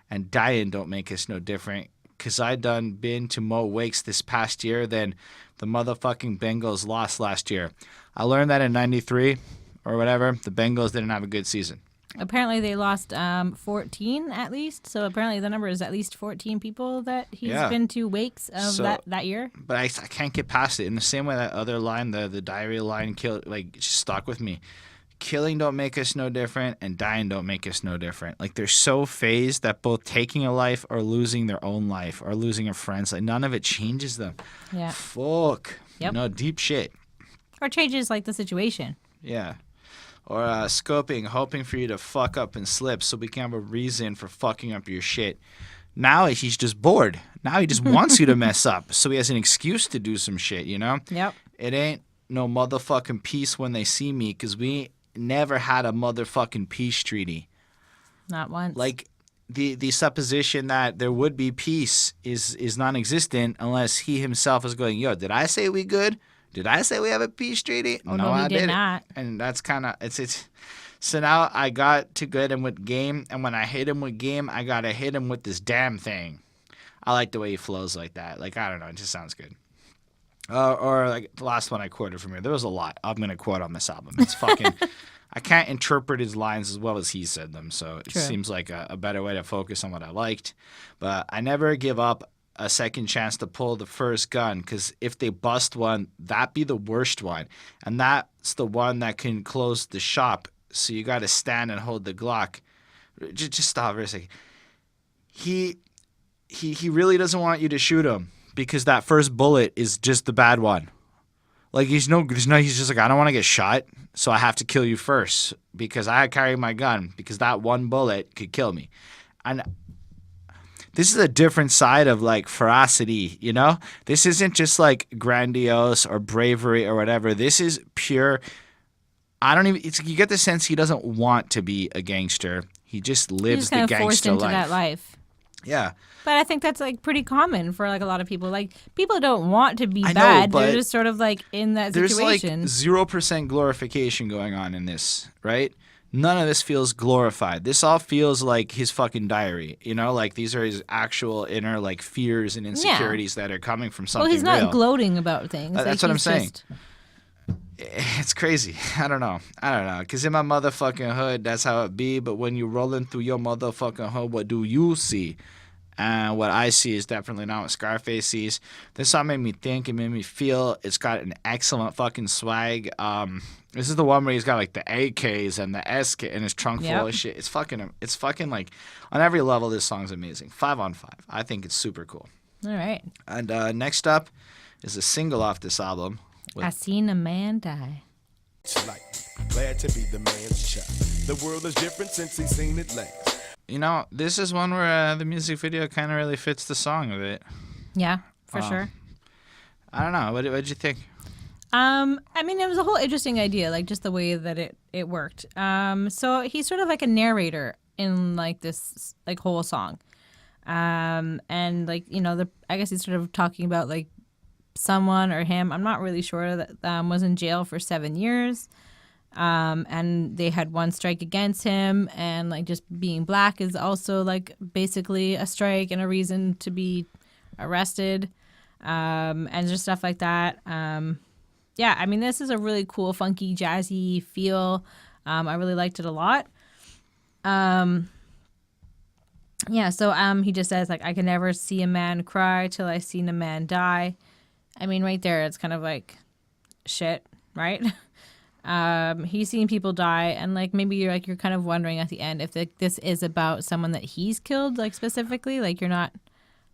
and dying don't make us no different. Because I done been to more wakes this past year than the motherfucking Bengals lost last year. I learned that in 93 or whatever. The Bengals didn't have a good season. Apparently they lost 14 at least. So apparently the number is at least 14 people that he's been to wakes of that year. But I can't get past it. In the same way that other line, the diarrhea line, just stuck with me. Killing don't make us no different, and dying don't make us no different. They're so phased that both taking a life or losing their own life or losing a friend's, none of it changes them. Yeah. Fuck. Yep. Deep shit. Or changes the situation. Yeah. Or scoping, hoping for you to fuck up and slip so we can have a reason for fucking up your shit. Now he's just bored. Now he just wants you to mess up, so he has an excuse to do some shit, Yep. It ain't no motherfucking peace when they see me, because we never had a motherfucking peace treaty. Not once. The supposition that there would be peace is non-existent unless he himself is going, yo, did I say we good? Did I say we have a peace treaty? Oh, no, he did not. And that's kind of, it's. So now I got to get him with game, and when I hit him with game, I got to hit him with this damn thing. I like the way he flows like that. I don't know, it just sounds good. Or the last one I quoted from here. There was a lot I'm going to quote on this album. It's fucking, I can't interpret his lines as well as he said them, so it True. seems like a better way to focus on what I liked. But I never give up a second chance to pull the first gun, because if they bust one, that'd be the worst one. And that's the one that can close the shop, so you got to stand and hold the Glock. Just stop for a second. He really doesn't want you to shoot him, because that first bullet is just the bad one. Like, he's just like, I don't want to get shot, so I have to kill you first because I carry my gun, because that one bullet could kill me. And this is a different side of, like, ferocity, you know? This isn't just, like, grandiose or bravery or whatever. This is pure, you get the sense he doesn't want to be a gangster. He just lives He's kind the of forced gangster into life. that life. Yeah. But I think that's like pretty common for like a lot of people. Like people don't want to be I know, bad. but They're just sort of like in that There's situation. like 0% glorification going on in this, right? None of this feels glorified. This all feels like his fucking diary, you know? Like these are his actual inner like fears and insecurities that are coming from something Well, he's not real. gloating about things. That's Like, what I'm he's saying. just- It's crazy. I don't know. Because in my motherfucking hood, that's how it be. But when you rolling through your motherfucking hood, what do you see? And what I see is definitely not what Scarface sees. This song made me think. It made me feel. It's got an excellent fucking swag. This is the one where he's got like the AKs and the SK in his trunk full of shit. It's fucking like on every level. This song's amazing. 5 on 5. I think it's super cool. All right. And next up is a single off this album. I seen a man die. Like, glad to be the man's child. The world is different since he's seen it last. You know, this is one where the music video kind of really fits the song a bit. Yeah, for sure. I don't know. What'd you think? I mean, it was a whole interesting idea, like just the way that it worked. So he's sort of like a narrator in like this like whole song. And like, you know, I guess he's sort of talking about like someone or him, I'm not really sure, that was in jail for 7 years. And they had one strike against him, and like just being black is also like basically a strike and a reason to be arrested. And just stuff like that. Yeah, I mean, this is a really cool, funky, jazzy feel. I really liked it a lot. Yeah, so he just says, like, I can never see a man cry till I seen a man die. I mean, right there, it's kind of like shit, right? He's seen people die, and like maybe you're kind of wondering at the end if this is about someone that he's killed, like specifically, like you're not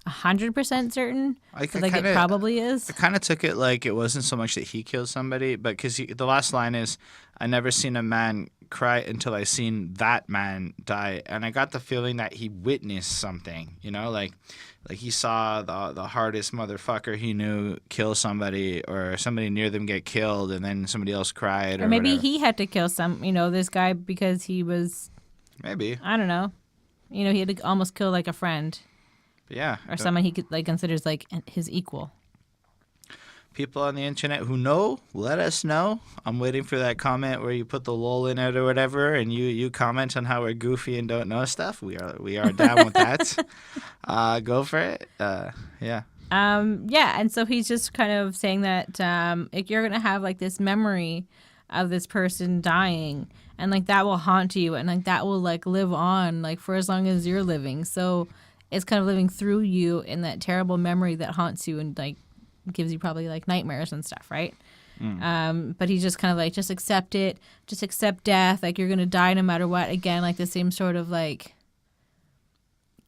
100% certain. It probably is. I kind of took it like it wasn't so much that he killed somebody, but because the last line is, I never seen a man cry until I seen that man die. And I got the feeling that he witnessed something, you know, like he saw the hardest motherfucker he knew kill somebody, or somebody near them get killed, and then somebody else cried. Or maybe whatever. he had to kill this guy because he was, Maybe. I don't know, he had to almost kill like a friend. Yeah. Or someone he could like considers like his equal. People on the internet who know, let us know. I'm waiting for that comment where you put the lol in it or whatever, and you comment on how we're goofy and don't know stuff. We are down with that. Go for it. Yeah. Yeah, and so he's just kind of saying that if you're gonna have like this memory of this person dying, and like that will haunt you, and like that will like live on like for as long as you're living. So it's kind of living through you in that terrible memory that haunts you and like gives you probably like nightmares and stuff, right? But he's just kind of like, just accept it, just accept death, like you're gonna die no matter what. Again, like the same sort of like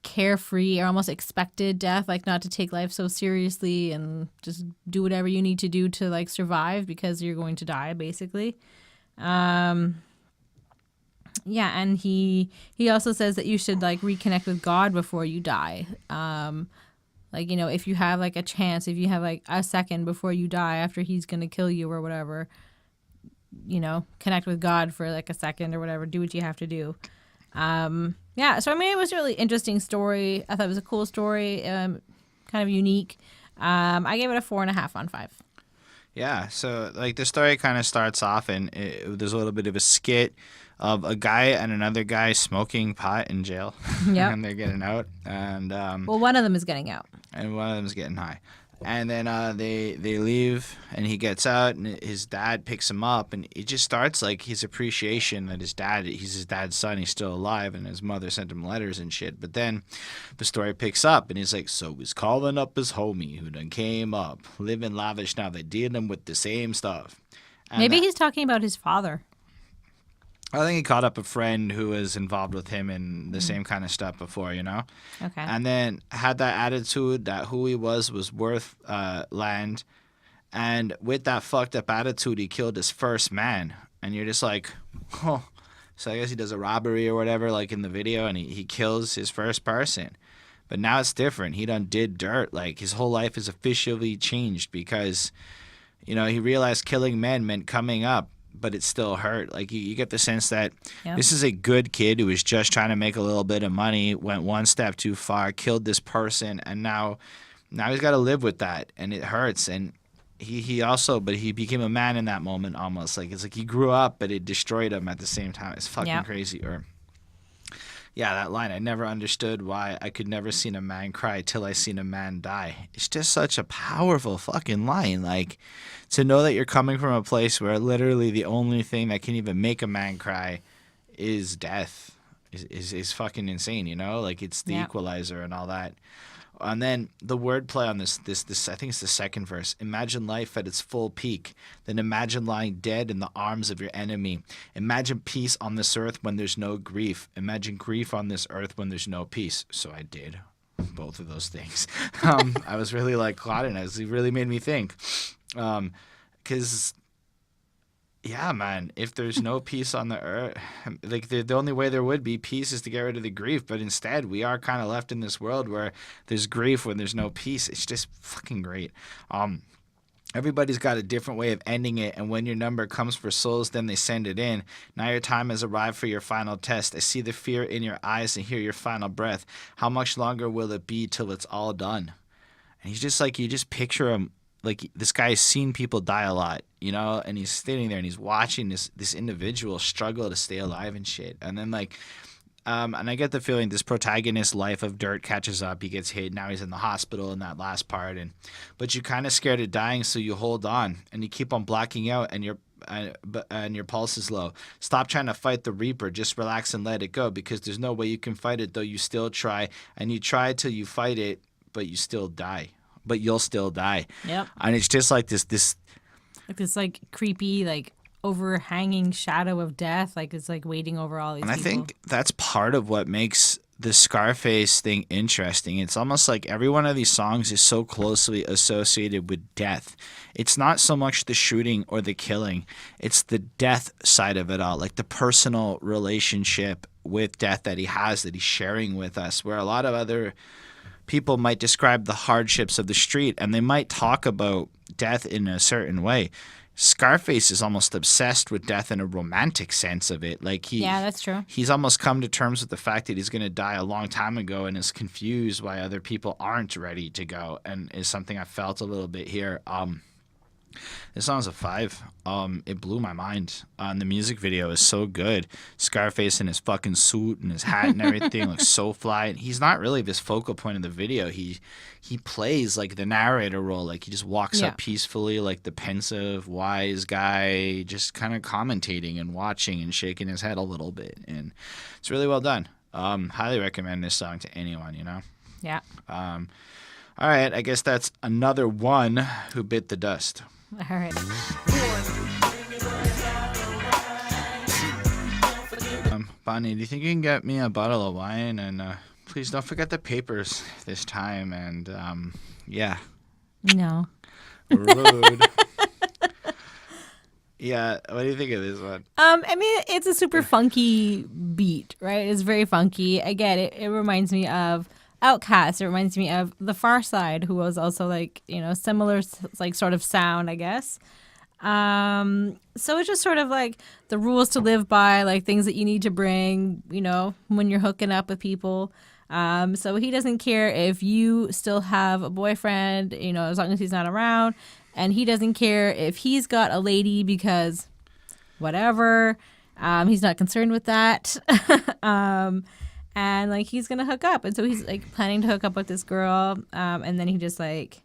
carefree or almost expected death, like not to take life so seriously and just do whatever you need to do to like survive because you're going to die basically. Yeah, and he also says that you should like reconnect with God before you die. Like, if you have like a chance, if you have like a second before you die after he's going to kill you or whatever, connect with God for like a second or whatever, do what you have to do. Yeah, so I mean, it was a really interesting story. I thought it was a cool story, kind of unique. I gave it a 4.5 on 5. Yeah, so like the story kind of starts off and there's a little bit of a skit of a guy and another guy smoking pot in jail. Yep. And they're getting out. And Well, one of them is getting out. and one of them is getting high. And then they leave, and he gets out, and his dad picks him up, and it just starts like his appreciation that he's his dad's son, he's still alive, and his mother sent him letters and shit. But then the story picks up, and he's like, so he's calling up his homie who done came up, living lavish now, they dealing with the same stuff. And Maybe he's talking about his father. I think he caught up a friend who was involved with him in the same kind of stuff before, you know? Okay. And then had that attitude that who he was worth land. And with that fucked up attitude, he killed his first man. And you're just like, oh. So I guess he does a robbery or whatever, like in the video, and he kills his first person. But now it's different. He done did dirt. Like, his whole life is officially changed because, you know, he realized killing men meant coming up. But it still hurt. Like, you get the sense that this is a good kid who was just trying to make a little bit of money, went one step too far, killed this person, and now he's got to live with that, and it hurts. And but he became a man in that moment almost. Like, it's like he grew up, but it destroyed him at the same time. It's fucking crazy. Or yeah, that line, I never understood why I could never seen a man cry till I seen a man die. It's just such a powerful fucking line. Like, to know that you're coming from a place where literally the only thing that can even make a man cry is death is fucking insane, you know? Like, it's the equalizer and all that. And then the wordplay on this, I think it's the second verse. Imagine life at its full peak. Then imagine lying dead in the arms of your enemy. Imagine peace on this earth when there's no grief. Imagine grief on this earth when there's no peace. So I did both of those things. I was really like caught in it. It really made me think. Because, yeah, man, if there's no peace on the earth, like the only way there would be peace is to get rid of the grief. But instead, we are kind of left in this world where there's grief when there's no peace. It's just fucking great. Everybody's got a different way of ending it, and when your number comes for souls, then they send it in. Now your time has arrived for your final test. I see the fear in your eyes and hear your final breath. How much longer will it be till it's all done? And he's just like, you just picture him. Like, this guy's seen people die a lot, you know, and he's sitting there and he's watching this individual struggle to stay alive and shit. And then, like, and I get the feeling this protagonist's life of dirt catches up. He gets hit. Now he's in the hospital in that last part. But you're kind of scared of dying, so you hold on and you keep on blacking out, and your pulse is low. Stop trying to fight the Reaper. Just relax and let it go, because there's no way you can fight it, though you still try. And you try till you fight it, but you still die. But you'll still die. Yep. And it's just like this like creepy, like overhanging shadow of death. Like, it's like waiting over all these people. And I think that's part of what makes the Scarface thing interesting. It's almost like every one of these songs is so closely associated with death. It's not so much the shooting or the killing. It's the death side of it all. Like the personal relationship with death that he has, that he's sharing with us, where a lot of other people might describe the hardships of the street, and they might talk about death in a certain way. Scarface is almost obsessed with death in a romantic sense of it. Like, yeah, that's true. He's almost come to terms with the fact that he's going to die a long time ago, and is confused why other people aren't ready to go, and is something I felt a little bit here. This song's a 5. It blew my mind. And the music video is so good. Scarface in his fucking suit and his hat and everything looks so fly. And he's not really this focal point of the video. He plays like the narrator role. Like, he just walks up peacefully, like the pensive, wise guy, just kind of commentating and watching and shaking his head a little bit. And it's really well done. Highly recommend this song to anyone, you know? Yeah. All right, I guess that's another one who bit the dust. All right. Bonnie, do you think you can get me a bottle of wine? And please don't forget the papers this time. And yeah. No. Rude. Yeah, what do you think of this one? I mean, it's a super funky beat, right? It's very funky. Again, it reminds me of Outkast. It reminds me of The Far Side, who was also like, you know, similar like sort of sound, I guess. So it's just sort of like the rules to live by, like things that you need to bring, you know, when you're hooking up with people. So he doesn't care if you still have a boyfriend, you know, as long as he's not around. And he doesn't care if he's got a lady, because whatever. He's not concerned with that. And like, he's gonna hook up, and so he's like planning to hook up with this girl, and then he just like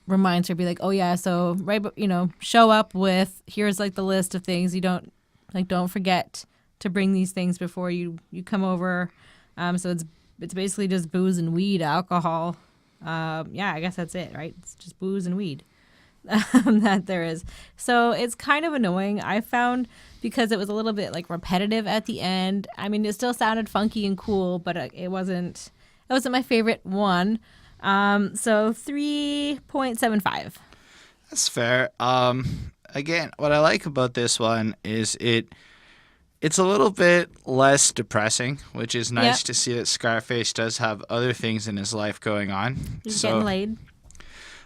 reminds her, be like, oh yeah, so right, show up with, here's like the list of things you don't forget to bring these things before you come over. So it's basically just booze and weed, alcohol. Yeah, I guess that's it, right? It's just booze and weed that there is. So it's kind of annoying, I found, because it was a little bit like repetitive at the end. I mean, it still sounded funky and cool, but it wasn't my favorite one. So 3.75. That's fair. Again, what I like about this one is it's a little bit less depressing, which is nice to see that Scarface does have other things in his life going on. He's getting laid.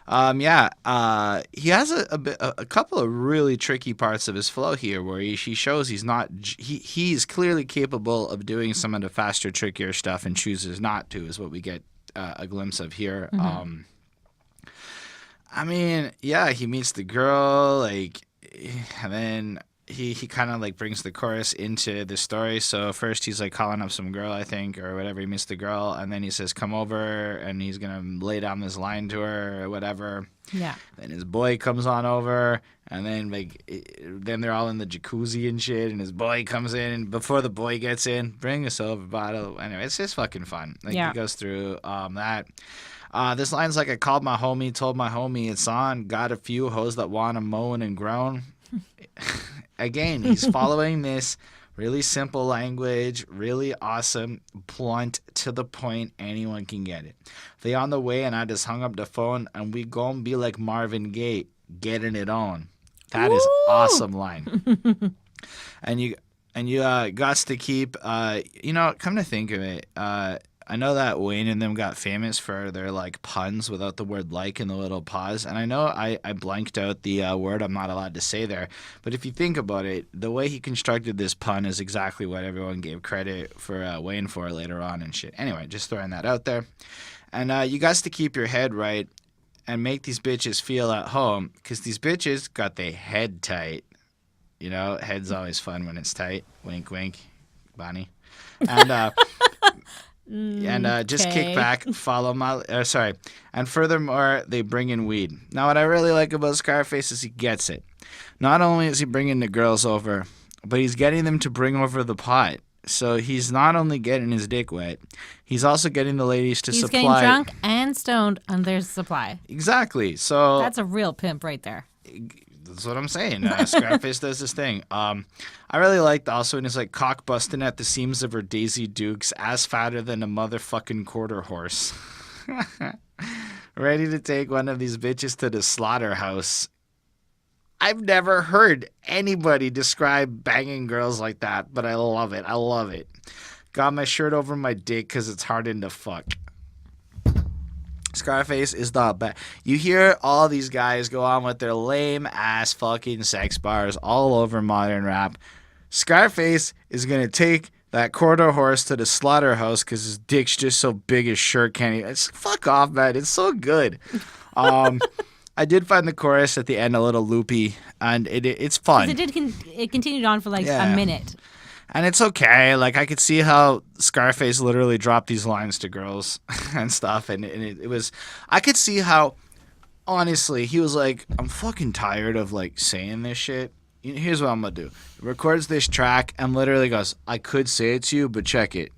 He has a couple of really tricky parts of his flow here, where he shows he's clearly capable of doing some of the faster, trickier stuff and chooses not to, is what we get a glimpse of here. Mm-hmm. I mean, yeah, he meets the girl, like, and then he kind of like brings the chorus into the story. So first he's like calling up some girl, I think, or whatever. He meets the girl, and then he says, "Come over," and he's gonna lay down this line to her or whatever. Yeah. Then his boy comes on over, and then then they're all in the jacuzzi and shit, and his boy comes in, and before the boy gets in, bring a silver bottle. Anyway, it's just fucking fun. Like, he goes through that. This line's like, "I called my homie, told my homie it's on, got a few hoes that want to moan and groan." Again, he's following this really simple language, really awesome, blunt, to the point, anyone can get it. They on the way, and I just hung up the phone, and we gon' be like Marvin Gaye, getting it on. That is awesome line. And you gots to keep, come to think of it, I know that Wayne and them got famous for their like puns without the word "like" in the little pause, and I know I blanked out the word I'm not allowed to say there, but if you think about it, the way he constructed this pun is exactly what everyone gave credit for Wayne for later on and shit. Anyway, just throwing that out there. And you guys to keep your head right and make these bitches feel at home, because these bitches got their head tight. Head's always fun when it's tight. Wink, wink, Bonnie. And just kick back, follow my... And furthermore, they bring in weed. Now, what I really like about Scarface is he gets it. Not only is he bringing the girls over, but he's getting them to bring over the pot. So he's not only getting his dick wet, he's also getting the ladies to supply... He's getting drunk and stoned on their supply. Exactly. So that's a real pimp right there. That's what I'm saying. Scarface does this thing. I really liked also when he's like cock busting at the seams of her Daisy Dukes, ass fatter than a motherfucking quarter horse. Ready to take one of these bitches to the slaughterhouse. I've never heard anybody describe banging girls like that, but I love it. I love it. Got my shirt over my dick because it's hardened to fuck. Scarface is the best. You hear all these guys go on with their lame ass fucking sex bars all over modern rap. Scarface is going to take that quarter horse to the slaughterhouse because his dick's just so big his shirt can't even... Fuck off, man. It's so good. I did find the chorus at the end a little loopy, and it's fun. It continued on for like a minute. And it's okay. Like, I could see how Scarface literally dropped these lines to girls and stuff. And it was... I could see how, honestly, he was like, I'm fucking tired of, like, saying this shit. Here's what I'm going to do. He records this track and literally goes, I could say it to you, but check it.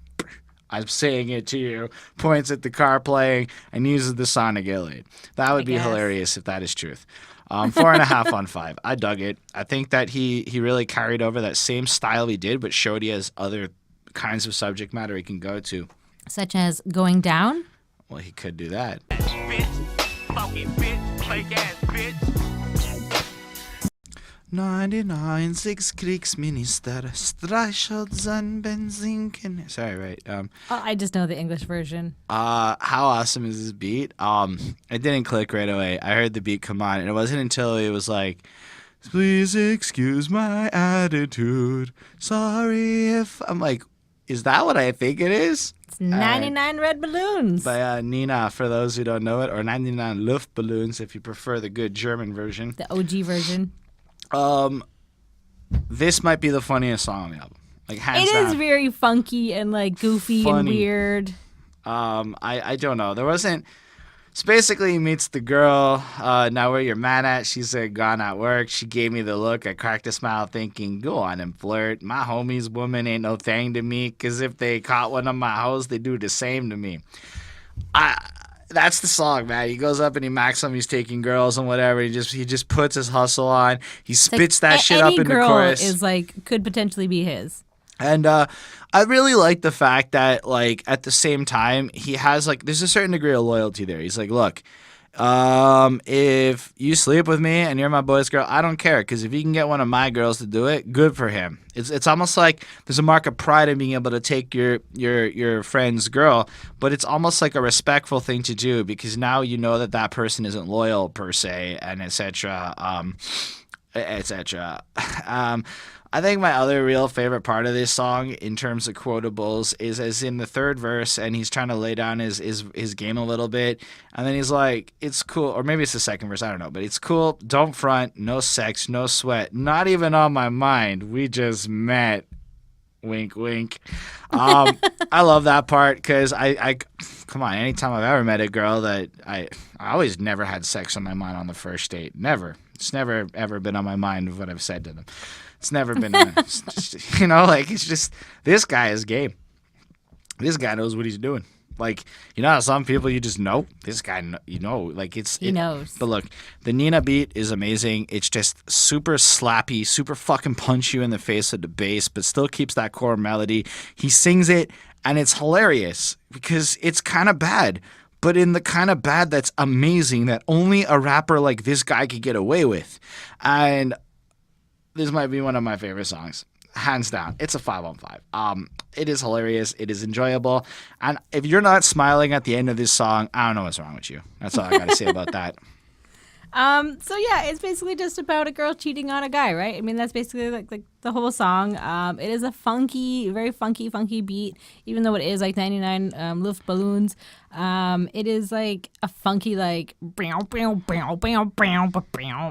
I'm saying it to you. Points at the car playing and uses the song to get laid. That would be hilarious if that is truth. 4.5 on 5. I dug it. I think that he really carried over that same style he did, but showed he has other kinds of subject matter he can go to. Such as Going Down? Well, he could do that. Bitch, fucking bitch, play gas, bitch. 99 6 Kriegsminister streichelt sein Benzinken. Sorry, right. I just know the English version. How awesome is this beat? It didn't click right away. I heard the beat come on, and it wasn't until it was like, please excuse my attitude. Sorry if... I'm like, is that what I think it is? It's 99 Red Balloons. By Nina, for those who don't know it, or 99 Luftballons if you prefer the good German version. The OG version. This might be the funniest song on the album. Like, hands It down. is very funky and like goofy Funny. and weird. I don't know. There wasn't So basically, he meets the girl. Now, where you're mad at? She said, gone at work. She gave me the look. I cracked a smile, thinking, go on and flirt. My homie's woman ain't no thing to me, because if they caught one of my hoes, they do the same to me. That's the song, man. He goes up and he macks them. He's taking girls and whatever. He just puts his hustle on. He spits that shit up in the chorus. Any girl is like could potentially be his. And I really like the fact that, like, at the same time, he has, like, there's a certain degree of loyalty there. He's like, look, if you sleep with me and you're my boy's girl, I don't care, because if he can get one of my girls to do it, good for him. It's almost like there's a mark of pride in being able to take your friend's girl, but it's almost like a respectful thing to do, because now you know that person isn't loyal per se, and etc. etc. I think my other real favorite part of this song in terms of quotables is as in the third verse, and he's trying to lay down his game a little bit, and then he's like, it's cool, or maybe it's the second verse, I don't know, but it's cool, don't front, no sex, no sweat, not even on my mind, we just met, wink wink. I love that part, because I come on, anytime I've ever met a girl that I always never had sex on my mind on the first date, never. It's never ever been on my mind of what I've said to them. It's never been, it's just, it's just, this guy is game. This guy knows what he's doing. Like, how some people you just know? This guy, he knows. But look, the Nina beat is amazing. It's just super slappy, super fucking punch you in the face with the bass, but still keeps that core melody. He sings it, and it's hilarious because it's kind of bad, but in the kind of bad that's amazing that only a rapper like this guy could get away with. And this might be one of my favorite songs. Hands down. It's a 5 on 5. It is hilarious. It is enjoyable. And if you're not smiling at the end of this song, I don't know what's wrong with you. That's all I got to say about that. So yeah, it's basically just about a girl cheating on a guy, right? I mean, that's basically like the whole song. It is a very funky beat, even though it is like 99 Luftballons. It is like a funky like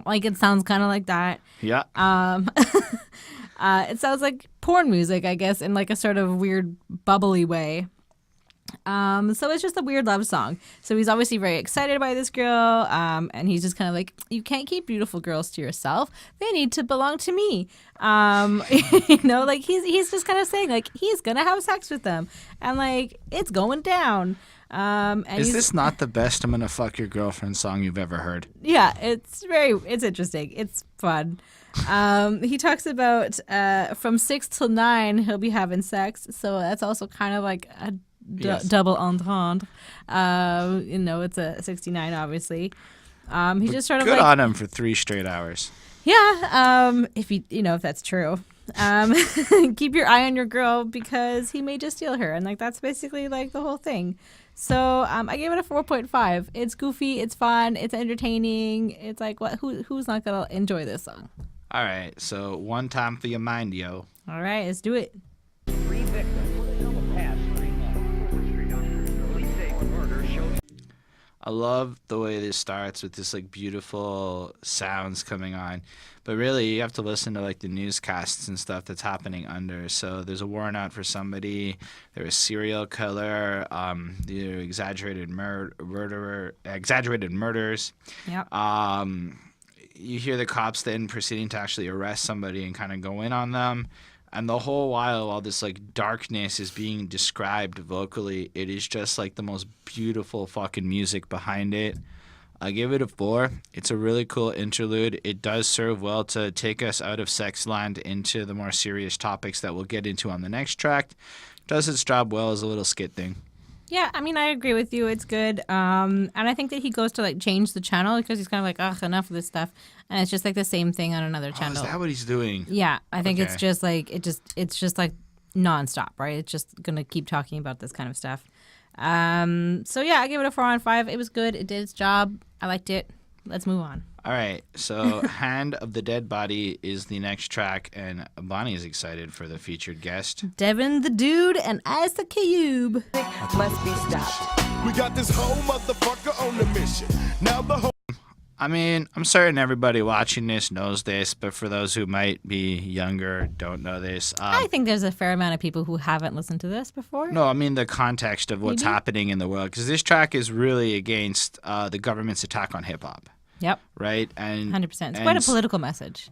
like it sounds kind of like that. Yeah. It sounds like porn music, I guess, in like a sort of weird bubbly way. So it's just a weird love song. So he's obviously very excited by this girl, and he's just kind of like, you can't keep beautiful girls to yourself. They need to belong to me. Like he's just kind of saying like he's gonna have sex with them, and like it's going down. And is this not the best "I'm gonna fuck your girlfriend" song you've ever heard? Yeah, it's interesting. It's fun. He talks about from 6 till 9 he'll be having sex, so that's also kind of like a double entendre. It's a 69 obviously. He just sort of good on him for 3 straight hours. Yeah, if that's true. Keep your eye on your girl because he may just steal her, and like that's basically like the whole thing. So I gave it a 4.5. It's goofy, it's fun, it's entertaining. It's like who's not gonna enjoy this song? All right, so one time for your mind, yo. All right, let's do it. 3 victims. Double pass. 3 Police say murder shows. I love the way this starts with this like beautiful sounds coming on, but really you have to listen to like the newscasts and stuff that's happening under. So there's a warrant out for somebody. There was serial killer. There were exaggerated murders. Yep. You hear the cops then proceeding to actually arrest somebody and kind of go in on them. And the whole while this like darkness is being described vocally, it is just like the most beautiful fucking music behind it. I give it a 4. It's a really cool interlude. It does serve well to take us out of Sexland into the more serious topics that we'll get into on the next track. Does its job well as a little skit thing. Yeah, I mean, I agree with you. It's good. And I think that he goes to like change the channel because he's kind of like, ugh, enough of this stuff. And it's just like the same thing on another channel. Is that what he's doing? Yeah, I think it's just like it's just like nonstop, right? It's just gonna keep talking about this kind of stuff. So yeah, I give it a 4 on 5. It was good. It did its job. I liked it. Let's move on. All right, so Hand of the Dead Body is the next track, and Bonnie is excited for the featured guest. Devin the Dude and Ice the Cube. Must be stopped. We got this whole motherfucker on the mission. Now the whole I mean, I'm certain everybody watching this knows this, but for those who might be younger, don't know this. I think there's a fair amount of people who haven't listened to this before. No, I mean the context of what's happening in the world, because this track is really against the government's attack on hip hop, Yep, right? And 100%. It's quite a political message.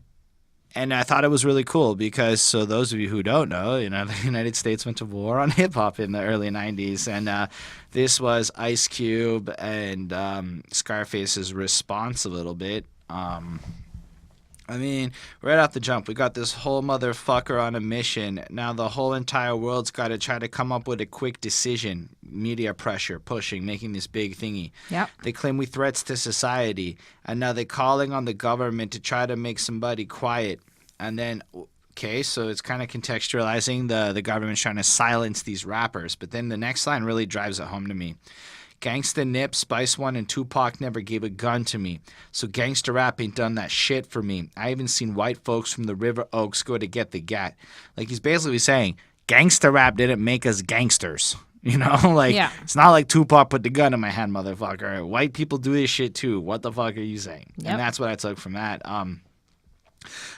And I thought it was really cool because, so those of you who don't know, the United States went to war on hip hop in the early 90s. And this was Ice Cube and Scarface's response a little bit. I mean, right off the jump, we got this whole motherfucker on a mission. Now the whole entire world's got to try to come up with a quick decision. Media pressure, pushing, making this big thingy. Yep. They claim we threats to society. And now they're calling on the government to try to make somebody quiet. And then, okay, so it's kind of contextualizing the government's trying to silence these rappers. But then the next line really drives it home to me. Gangsta Nip, Spice One, and Tupac never gave a gun to me. So gangsta rap ain't done that shit for me. I even seen white folks from the River Oaks go to get the gat. Like, he's basically saying, gangsta rap didn't make us gangsters. It's not like Tupac put the gun in my hand, motherfucker. White people do this shit too. What the fuck are you saying? Yep. And that's what I took from that.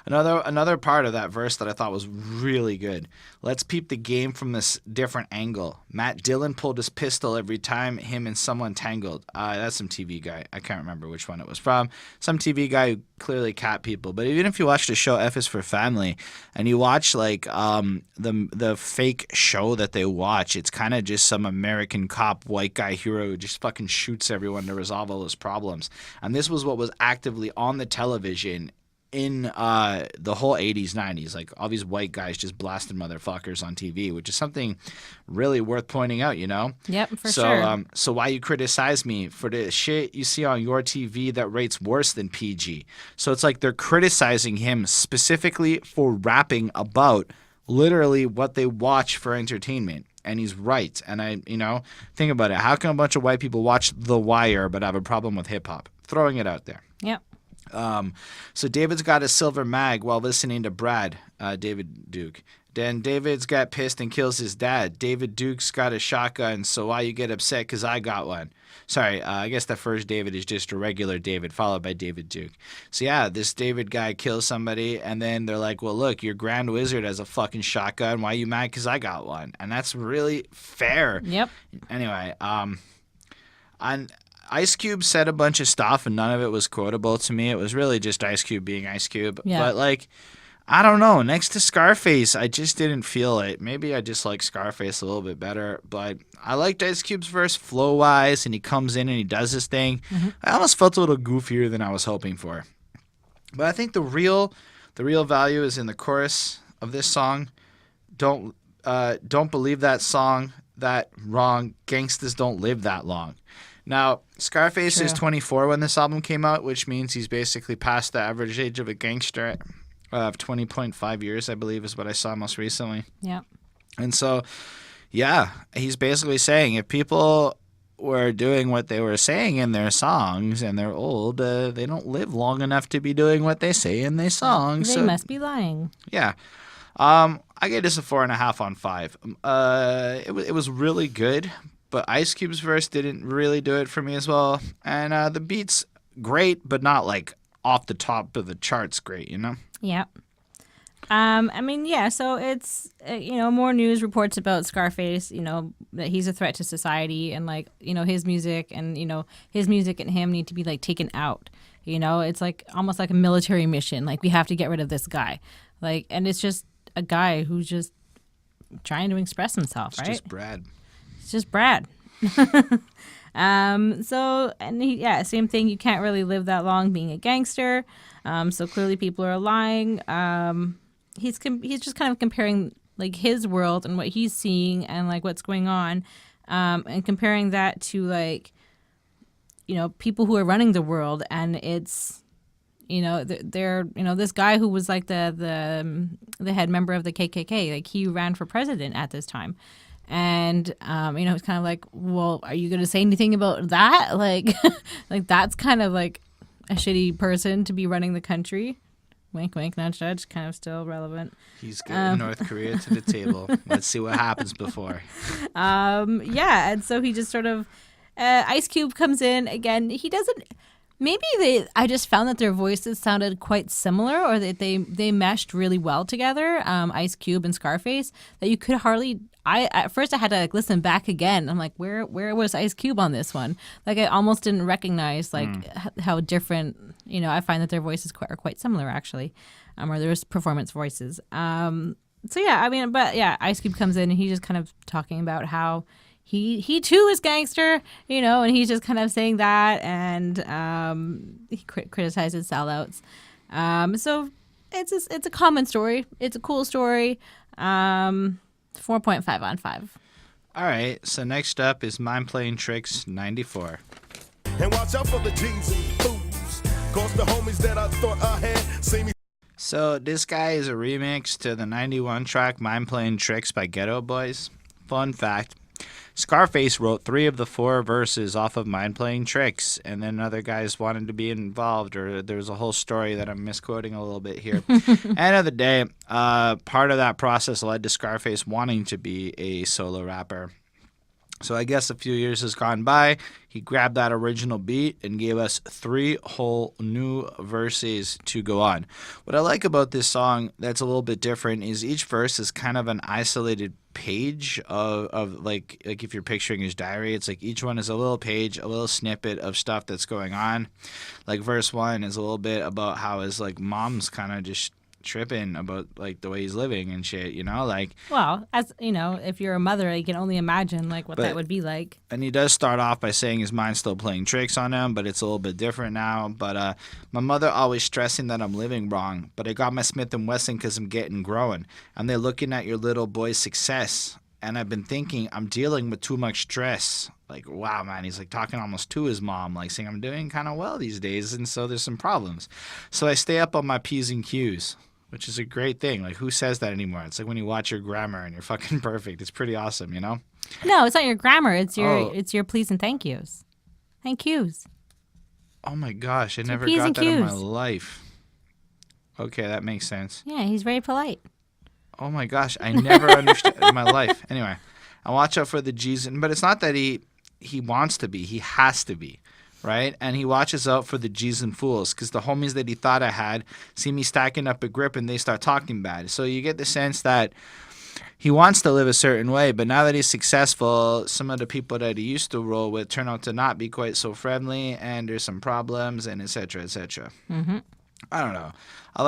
Another part of that verse that I thought was really good. Let's peep the game from this different angle. Matt Dillon pulled his pistol every time him and someone tangled. That's some TV guy. I can't remember which one it was from. Some TV guy who clearly cat people. But even if you watch the show F is for Family and you watch like the fake show that they watch, it's kind of just some American cop white guy hero who just fucking shoots everyone to resolve all his problems. And this was what was actively on the television in the whole 80s, 90s, like all these white guys just blasting motherfuckers on TV, which is something really worth pointing out, Yep, for sure. So why you criticize me for the shit you see on your TV that rates worse than PG? So it's like they're criticizing him specifically for rapping about literally what they watch for entertainment. And he's right. And think about it. How can a bunch of white people watch The Wire but have a problem with hip hop? Throwing it out there. Yep. So David's got a silver mag while listening to Brad, David Duke. Then David's got pissed and kills his dad. David Duke's got a shotgun, so why you get upset because I got one? Sorry, I guess the first David is just a regular David, followed by David Duke. So yeah, this David guy kills somebody, and then they're like, well, look, your Grand Wizard has a fucking shotgun. Why are you mad because I got one? And that's really fair. Yep. Anyway, Ice Cube said a bunch of stuff, and none of it was quotable to me. It was really just Ice Cube being Ice Cube. Yeah. But, I don't know. Next to Scarface, I just didn't feel it. Maybe I just like Scarface a little bit better. But I liked Ice Cube's verse flow-wise, and he comes in and he does his thing. Mm-hmm. I almost felt a little goofier than I was hoping for. But I think the real value is in the chorus of this song. Don't believe that song, that wrong. Gangsters don't live that long. Now, Scarface is 24 when this album came out, which means he's basically past the average age of a gangster of 20.5 years, I believe is what I saw most recently. Yeah. And so, yeah, he's basically saying if people were doing what they were saying in their songs and they're old, they don't live long enough to be doing what they say in their songs. They must be lying. Yeah. I gave this a 4.5 on 5. It was really good. But Ice Cube's verse didn't really do it for me as well. And the beat's great, but not like off the top of the charts great, Yeah. So it's, more news reports about Scarface, that he's a threat to society and his music and, his music and him need to be taken out. It's almost like a military mission. We have to get rid of this guy. And it's just a guy who's just trying to express himself, right? It's just Brad. It's just Brad. Same thing. You can't really live that long being a gangster. So clearly people are lying. He's just kind of comparing his world and what he's seeing and what's going on, and comparing that to people who are running the world, and it's they're this guy who was the head member of the KKK, he ran for president at this time. And, it's kind of well, are you going to say anything about that? That's kind of a shitty person to be running the country. Wink, wink, nudge, nudge, kind of still relevant. He's getting North Korea to the table. Let's see what happens before. And so he just sort of, Ice Cube comes in again. He doesn't I just found that their voices sounded quite similar, or that they meshed really well together. Ice Cube and Scarface, that you could hardly. At first I had to like listen back again. I'm like, where was Ice Cube on this one? Like I almost didn't recognize like how different. I find that their voices are quite similar actually, or there's performance voices. So yeah, but yeah, Ice Cube comes in and he's just kind of talking about how he too is gangster, and he's just kind of saying that, and he criticizes sellouts. So it's a common story. It's a cool story. 4.5 on 5. All right, so next up is Mind Playing Tricks 94. And watch out for the G's and fools. Cause the homies that I thought I had see me. So this guy is a remix to the 91 track Mind Playing Tricks by Ghetto Boys. Fun fact, Scarface wrote 3 of the 4 verses off of Mind Playing Tricks, and then other guys wanted to be involved, or there's a whole story that I'm misquoting a little bit here. End of the day, part of that process led to Scarface wanting to be a solo rapper. So I guess a few years has gone by. He grabbed that original beat and gave us 3 whole new verses to go on. What I like about this song that's a little bit different is each verse is kind of an isolated page of like if you're picturing his diary, it's like each one is a little page, a little snippet of stuff that's going on. Like verse 1 is a little bit about how his like mom's kind of just tripping about like the way he's living and shit, like. Well, as if you're a mother, you can only imagine like what that would be like. And he does start off by saying his mind's still playing tricks on him, but it's a little bit different now. But my mother always stressing that I'm living wrong, but I got my Smith & Wesson because I'm getting growing, and they're looking at your little boy's success, and I've been thinking I'm dealing with too much stress. Like, wow, man, he's like talking almost to his mom, like saying I'm doing kind of well these days, and so there's some problems. So I stay up on my P's and Q's, which is a great thing. Like, who says that anymore? It's like when you watch your grammar and you're fucking perfect. It's pretty awesome, No, it's not your grammar. It's your please and thank yous. Thank yous. Oh my gosh, I never got that in my life. Okay, that makes sense. Yeah, he's very polite. Oh my gosh, I never understood in my life. Anyway, I watch out for the G's, but it's not that he wants to be. He has to be. Right? And he watches out for the G's and fools because the homies that he thought I had see me stacking up a grip and they start talking bad. So you get the sense that he wants to live a certain way, but now that he's successful, some of the people that he used to roll with turn out to not be quite so friendly, and there's some problems, and et cetera, et cetera. Mm-hmm. I don't know. I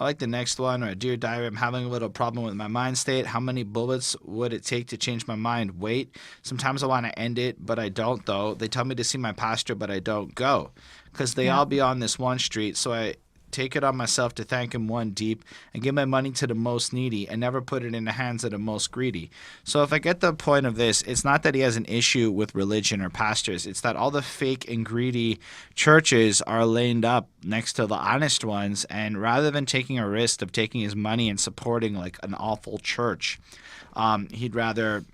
like the next one, or Dear Diary, I'm having a little problem with my mind state. How many bullets would it take to change my mind? Wait. Sometimes I want to end it, but I don't, though. They tell me to see my pastor, but I don't go. Because they all be on this one street, so I take it on myself to thank him one deep and give my money to the most needy and never put it in the hands of the most greedy. So if I get the point of this, it's not that he has an issue with religion or pastors. It's that all the fake and greedy churches are lined up next to the honest ones, and rather than taking a risk of taking his money and supporting like an awful church, he'd rather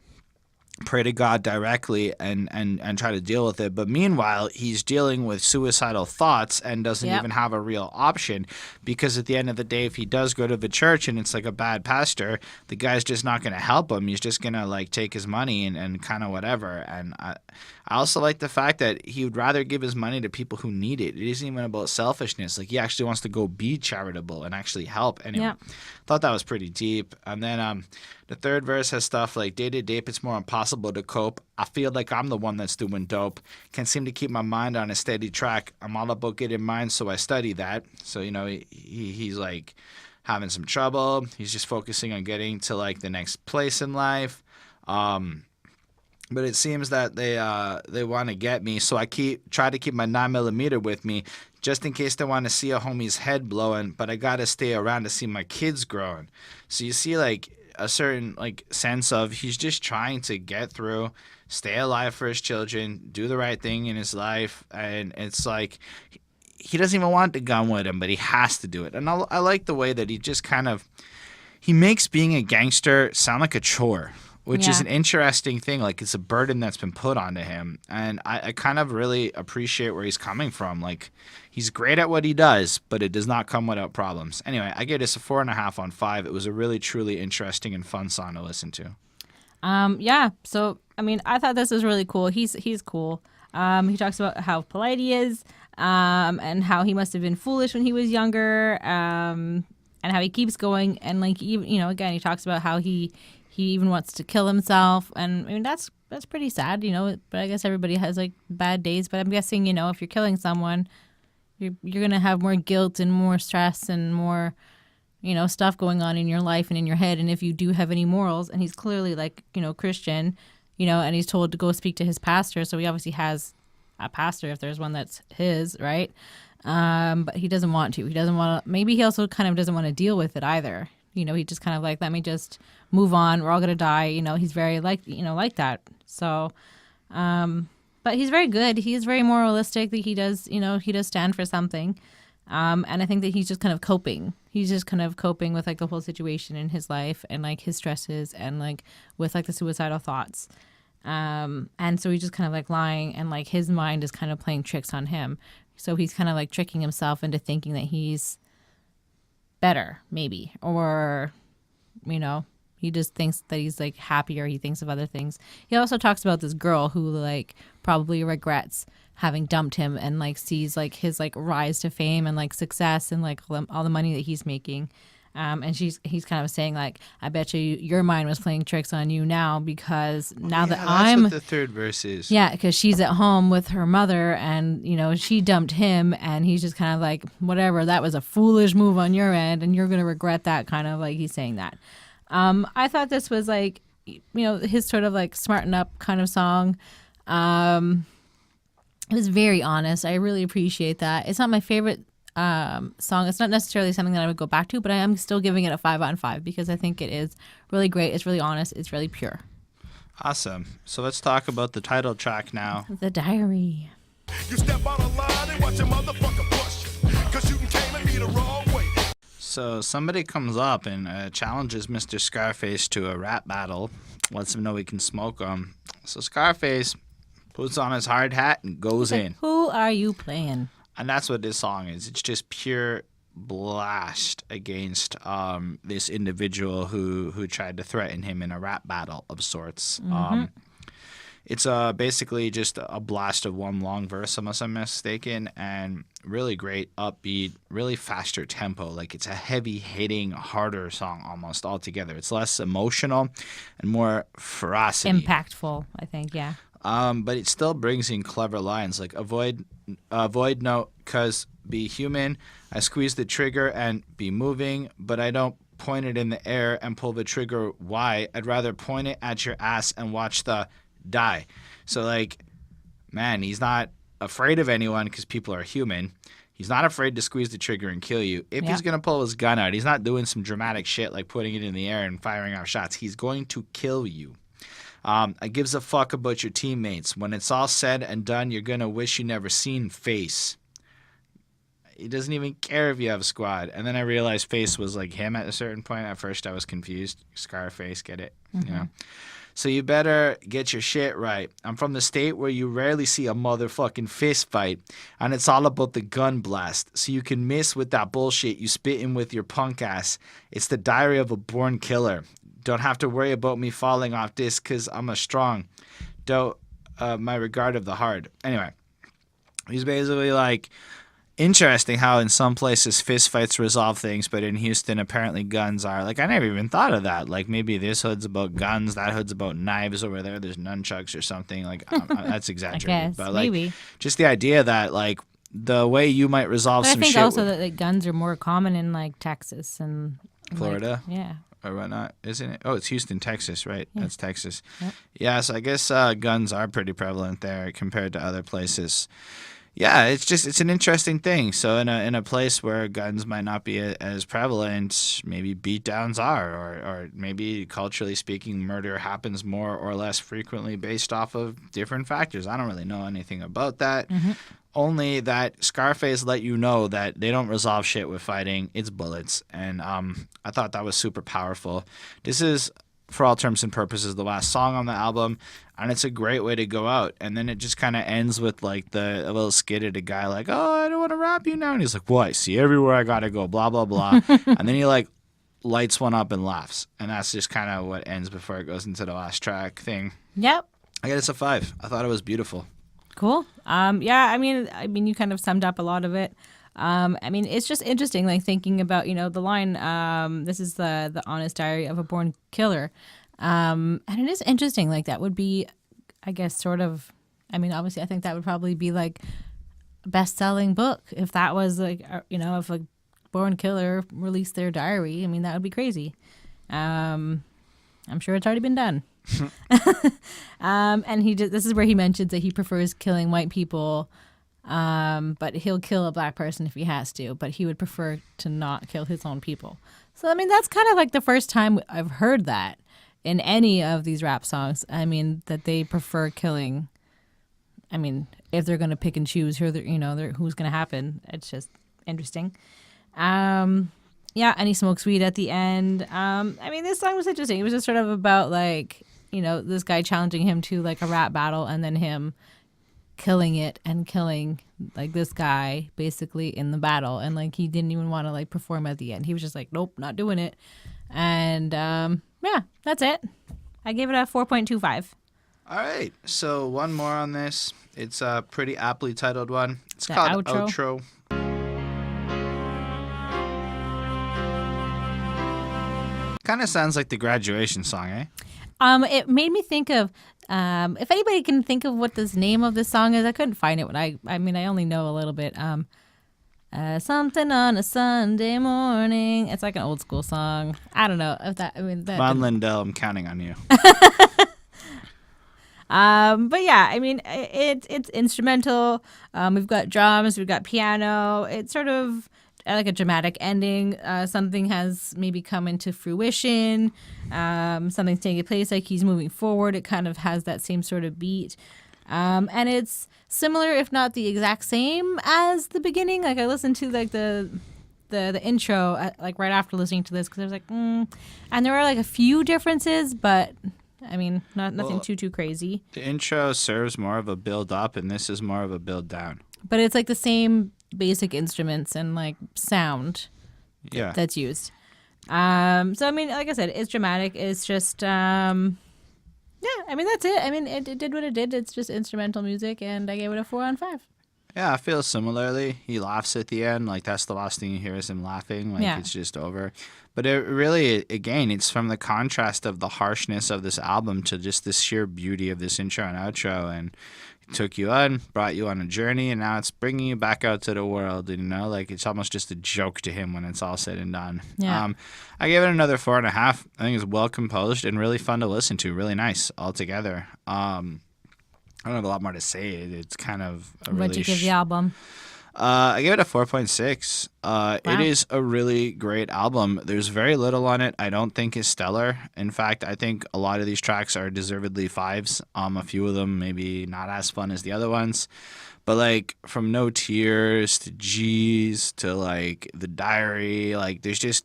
pray to God directly and try to deal with it. But meanwhile, he's dealing with suicidal thoughts and doesn't even have a real option, because at the end of the day, if he does go to the church and it's like a bad pastor, the guy's just not going to help him. He's just going to like take his money and kind of whatever. And I also like the fact that he would rather give his money to people who need it. It isn't even about selfishness. Like, he actually wants to go be charitable and actually help. Anyway, thought that was pretty deep. And then the third verse has stuff like, day to day, it's more impossible to cope. I feel like I'm the one that's doing dope. Can't seem to keep my mind on a steady track. I'm all about getting mine, so I study that. So, he's like having some trouble. He's just focusing on getting to like the next place in life. But it seems that they want to get me, so I try to keep my 9mm with me, just in case they want to see a homie's head blowing. But I gotta stay around to see my kids growing. So you see, like, a certain like sense of he's just trying to get through, stay alive for his children, do the right thing in his life, and it's like he doesn't even want the gun with him, but he has to do it. And I like the way that he just he makes being a gangster sound like a chore, which is an interesting thing. Like, it's a burden that's been put onto him. And I kind of really appreciate where he's coming from. Like, he's great at what he does, but it does not come without problems. Anyway, I gave this a 4.5 on 5. It was a really, truly interesting and fun song to listen to. Yeah. So, I thought this was really cool. He's cool. He talks about how polite he is, and how he must have been foolish when he was younger, and how he keeps going. And like, again, he talks about how he even wants to kill himself. And I mean, that's pretty sad, But I guess everybody has like bad days. But I'm guessing, if you're killing someone, you're gonna have more guilt and more stress and more, stuff going on in your life and in your head. And if you do have any morals, and he's clearly like, Christian, and he's told to go speak to his pastor. So he obviously has a pastor if there's one that's his, right? But he doesn't want to. He doesn't want to. Maybe he also kind of doesn't want to deal with it either. He just kind of like, let me just move on. We're all gonna die. He's very like that. So, but he's very good. He's very moralistic. That he does stand for something. And I think that he's just kind of coping. He's just kind of coping with like the whole situation in his life and like his stresses and like with like the suicidal thoughts. And so he's just kind of like lying, and like his mind is kind of playing tricks on him. So he's kind of like tricking himself into thinking that he's better, maybe, or, he just thinks that he's like happy, or he thinks of other things. He also talks about this girl who like probably regrets having dumped him, and like sees like his like rise to fame and like success and like all the money that he's making. And he's kind of saying like, I bet your mind was playing tricks on you now, because now that that's what the third verse is. Yeah, because she's at home with her mother, and she dumped him, and he's just kind of like, whatever, that was a foolish move on your end, and you're gonna regret that, kind of like he's saying that. I thought this was like, his sort of like smarten up kind of song. It was very honest. I really appreciate that. It's not my favorite song. It's not necessarily something that I would go back to, but I am still giving it a 5 out of 5 because I think it is really great. It's really honest. It's really pure. Awesome. So let's talk about the title track now. The Diary. You step on a line and watch a motherfucker push you, 'cause you came at me the wrong way. So somebody comes up and challenges Mr. Scarface to a rap battle, lets him know he can smoke him. So Scarface puts on his hard hat and goes in. Who are you playing? And that's what this song is. It's just pure blast against this individual who tried to threaten him in a rap battle of sorts. It's basically just a blast of one long verse, unless I'm mistaken, and really great, upbeat, really faster tempo. Like, it's a heavy-hitting, harder song almost altogether. It's less emotional and more ferocity. Impactful, I think, yeah. But it still brings in clever lines like avoid no, 'cause be human. I squeeze the trigger and be moving, but I don't point it in the air and pull the trigger. Why? I'd rather point it at your ass and watch the die. So like, man, he's not afraid of anyone because people are human. He's not afraid to squeeze the trigger and kill you. If he's going to pull his gun out, he's not doing some dramatic shit like putting it in the air and firing off shots. He's going to kill you. I gives a fuck about your teammates. When it's all said and done, you're going to wish you never seen Face. He doesn't even care if you have a squad. And then I realized Face was like him at a certain point. At first I was confused. Scarface, get it? You know. So you better get your shit right. I'm from the state where you rarely see a motherfucking fist fight. And it's all about the gun blast. So you can miss with that bullshit you spitting with your punk ass. It's the diary of a born killer. Don't have to worry about me falling off this because I'm a strong. Don't my regard of the hard. Anyway, he's basically like, interesting how in some places fist fights resolve things, but in Houston apparently guns are. Like, I never even thought of that. Like, maybe this hood's about guns, that hood's about knives, over there's nunchucks or something. Like, that's exaggerated. I guess, but like, maybe. Just the idea that like the way you might resolve But some I think shit also with that like, guns are more common in like Texas and Florida. Like, yeah. Or whatnot, isn't it? Oh, it's Houston, Texas, right? Yeah. That's Texas. Yep. Yeah, so I guess guns are pretty prevalent there compared to other places. Yeah, it's an interesting thing. So in a place where guns might not be as prevalent, maybe beatdowns are, or maybe culturally speaking, murder happens more or less frequently based off of different factors. I don't really know anything about that. Only that Scarface let you know that they don't resolve shit with fighting. It's bullets. And I thought that was super powerful. This is, for all terms and purposes, the last song on the album, and it's a great way to go out. And then it just kind of ends with like a little skit at a guy like, oh, I don't want to rap you now. And he's like, well, I see everywhere I got to go, blah, blah, blah. And then he like lights one up and laughs. And that's just kind of what ends before it goes into the last track thing. Yep. I get it's a 5. I thought it was beautiful. Cool. Yeah, I mean, you kind of summed up a lot of it. I mean, it's just interesting, like thinking about, the line, this is the honest diary of a born killer. And it is interesting, like that would be, I guess, sort of, I mean, obviously I think that would probably be like a best-selling book if that was like, if a born killer released their diary. I mean, that would be crazy. I'm sure it's already been done. And this is where he mentions that he prefers killing white people, but he'll kill a black person if he has to, but he would prefer to not kill his own people. So, I mean, that's kind of like the first time I've heard that in any of these rap songs. I mean, that they prefer killing. I mean, if they're going to pick and choose who's going to happen, it's just interesting. Yeah, and he smokes weed at the end. I mean, this song was interesting. It was just sort of about like, this guy challenging him to like a rap battle and then him killing it and killing like this guy basically in the battle. And like he didn't even want to like perform at the end. He was just like, nope, not doing it. And yeah, that's it. I gave it a 4.25. All right. So one more on this. It's a pretty aptly titled one. It's The called outro. Outro. Kind of sounds like the graduation song, eh? It made me think of, if anybody can think of what this name of this song is, I couldn't find it when I only know a little bit. Something on a Sunday morning. It's like an old school song. I don't know if that, Von Lindell, I'm counting on you. But yeah, I mean, it's instrumental. We've got drums, we've got piano. It's sort of like a dramatic ending. Something has maybe come into fruition. Something's taking place, like he's moving forward. It kind of has that same sort of beat. And it's similar, if not the exact same as the beginning. Like I listened to like the intro like right after listening to this because I was like, and there are like a few differences, but I mean, nothing too crazy. The intro serves more of a build up, and this is more of a build down. But it's like the same basic instruments and like sound that's used. So I mean, like I said, it's dramatic. It's just yeah, I mean that's it. I mean it did what it did. It's just instrumental music, and I gave it a 4 on 5. Yeah, I feel similarly. He laughs at the end. Like, that's the last thing you hear is him laughing. Like, it's just over. But it really, again, it's from the contrast of the harshness of this album to just the sheer beauty of this intro and outro. And it took you on, brought you on a journey, and now it's bringing you back out to the world. And, like, it's almost just a joke to him when it's all said and done. Yeah. I gave it another 4.5. I think it's well composed and really fun to listen to. Really nice altogether. I don't have a lot more to say. It's kind of a really... What'd you give the album? I gave it a 4.6. Wow. It is a really great album. There's very little on it I don't think is stellar. In fact, I think a lot of these tracks are deservedly 5s. A few of them maybe not as fun as the other ones. But like from No Tears to G's to like The Diary, like there's just...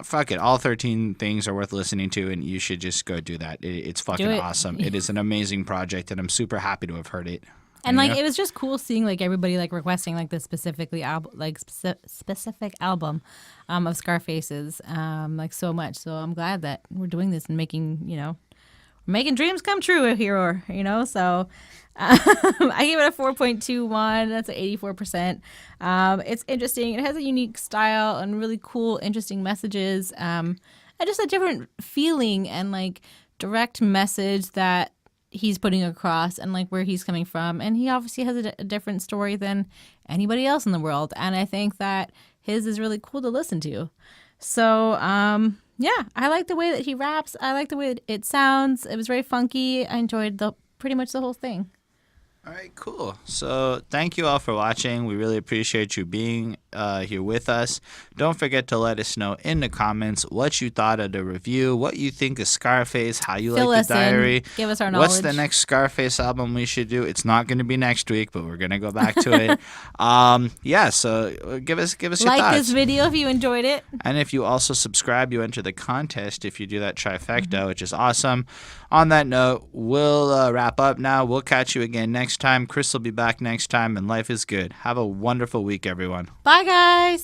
fuck it. All 13 things are worth listening to, and you should just go do that. It's fucking awesome. It is an amazing project, and I'm super happy to have heard it. And like it was just cool seeing like everybody like requesting like this specific album of Scarface's like so much. So I'm glad that we're doing this and making making dreams come true here, So I gave it a 4.21. That's an 84%. It's interesting. It has a unique style and really cool, interesting messages. And just a different feeling and like direct message that he's putting across and like where he's coming from. And he obviously has a different story than anybody else in the world. And I think that his is really cool to listen to. So, yeah, I like the way that he raps. I like the way it sounds. It was very funky. I enjoyed pretty much the whole thing. All right, cool. So thank you all for watching. We really appreciate you being here with us. Don't forget to let us know in the comments what you thought of the review, what you think of Scarface, how you like the diary. Give us our knowledge. What's the next Scarface album we should do? It's not going to be next week, but we're going to go back to it. Yeah, so give us your thoughts. Like this video if you enjoyed it. And if you also subscribe, you enter the contest if you do that trifecta, which is awesome. On that note, we'll wrap up now. We'll catch you again next time. Chris will be back next time, and life is good. Have a wonderful week, everyone. Bye, guys.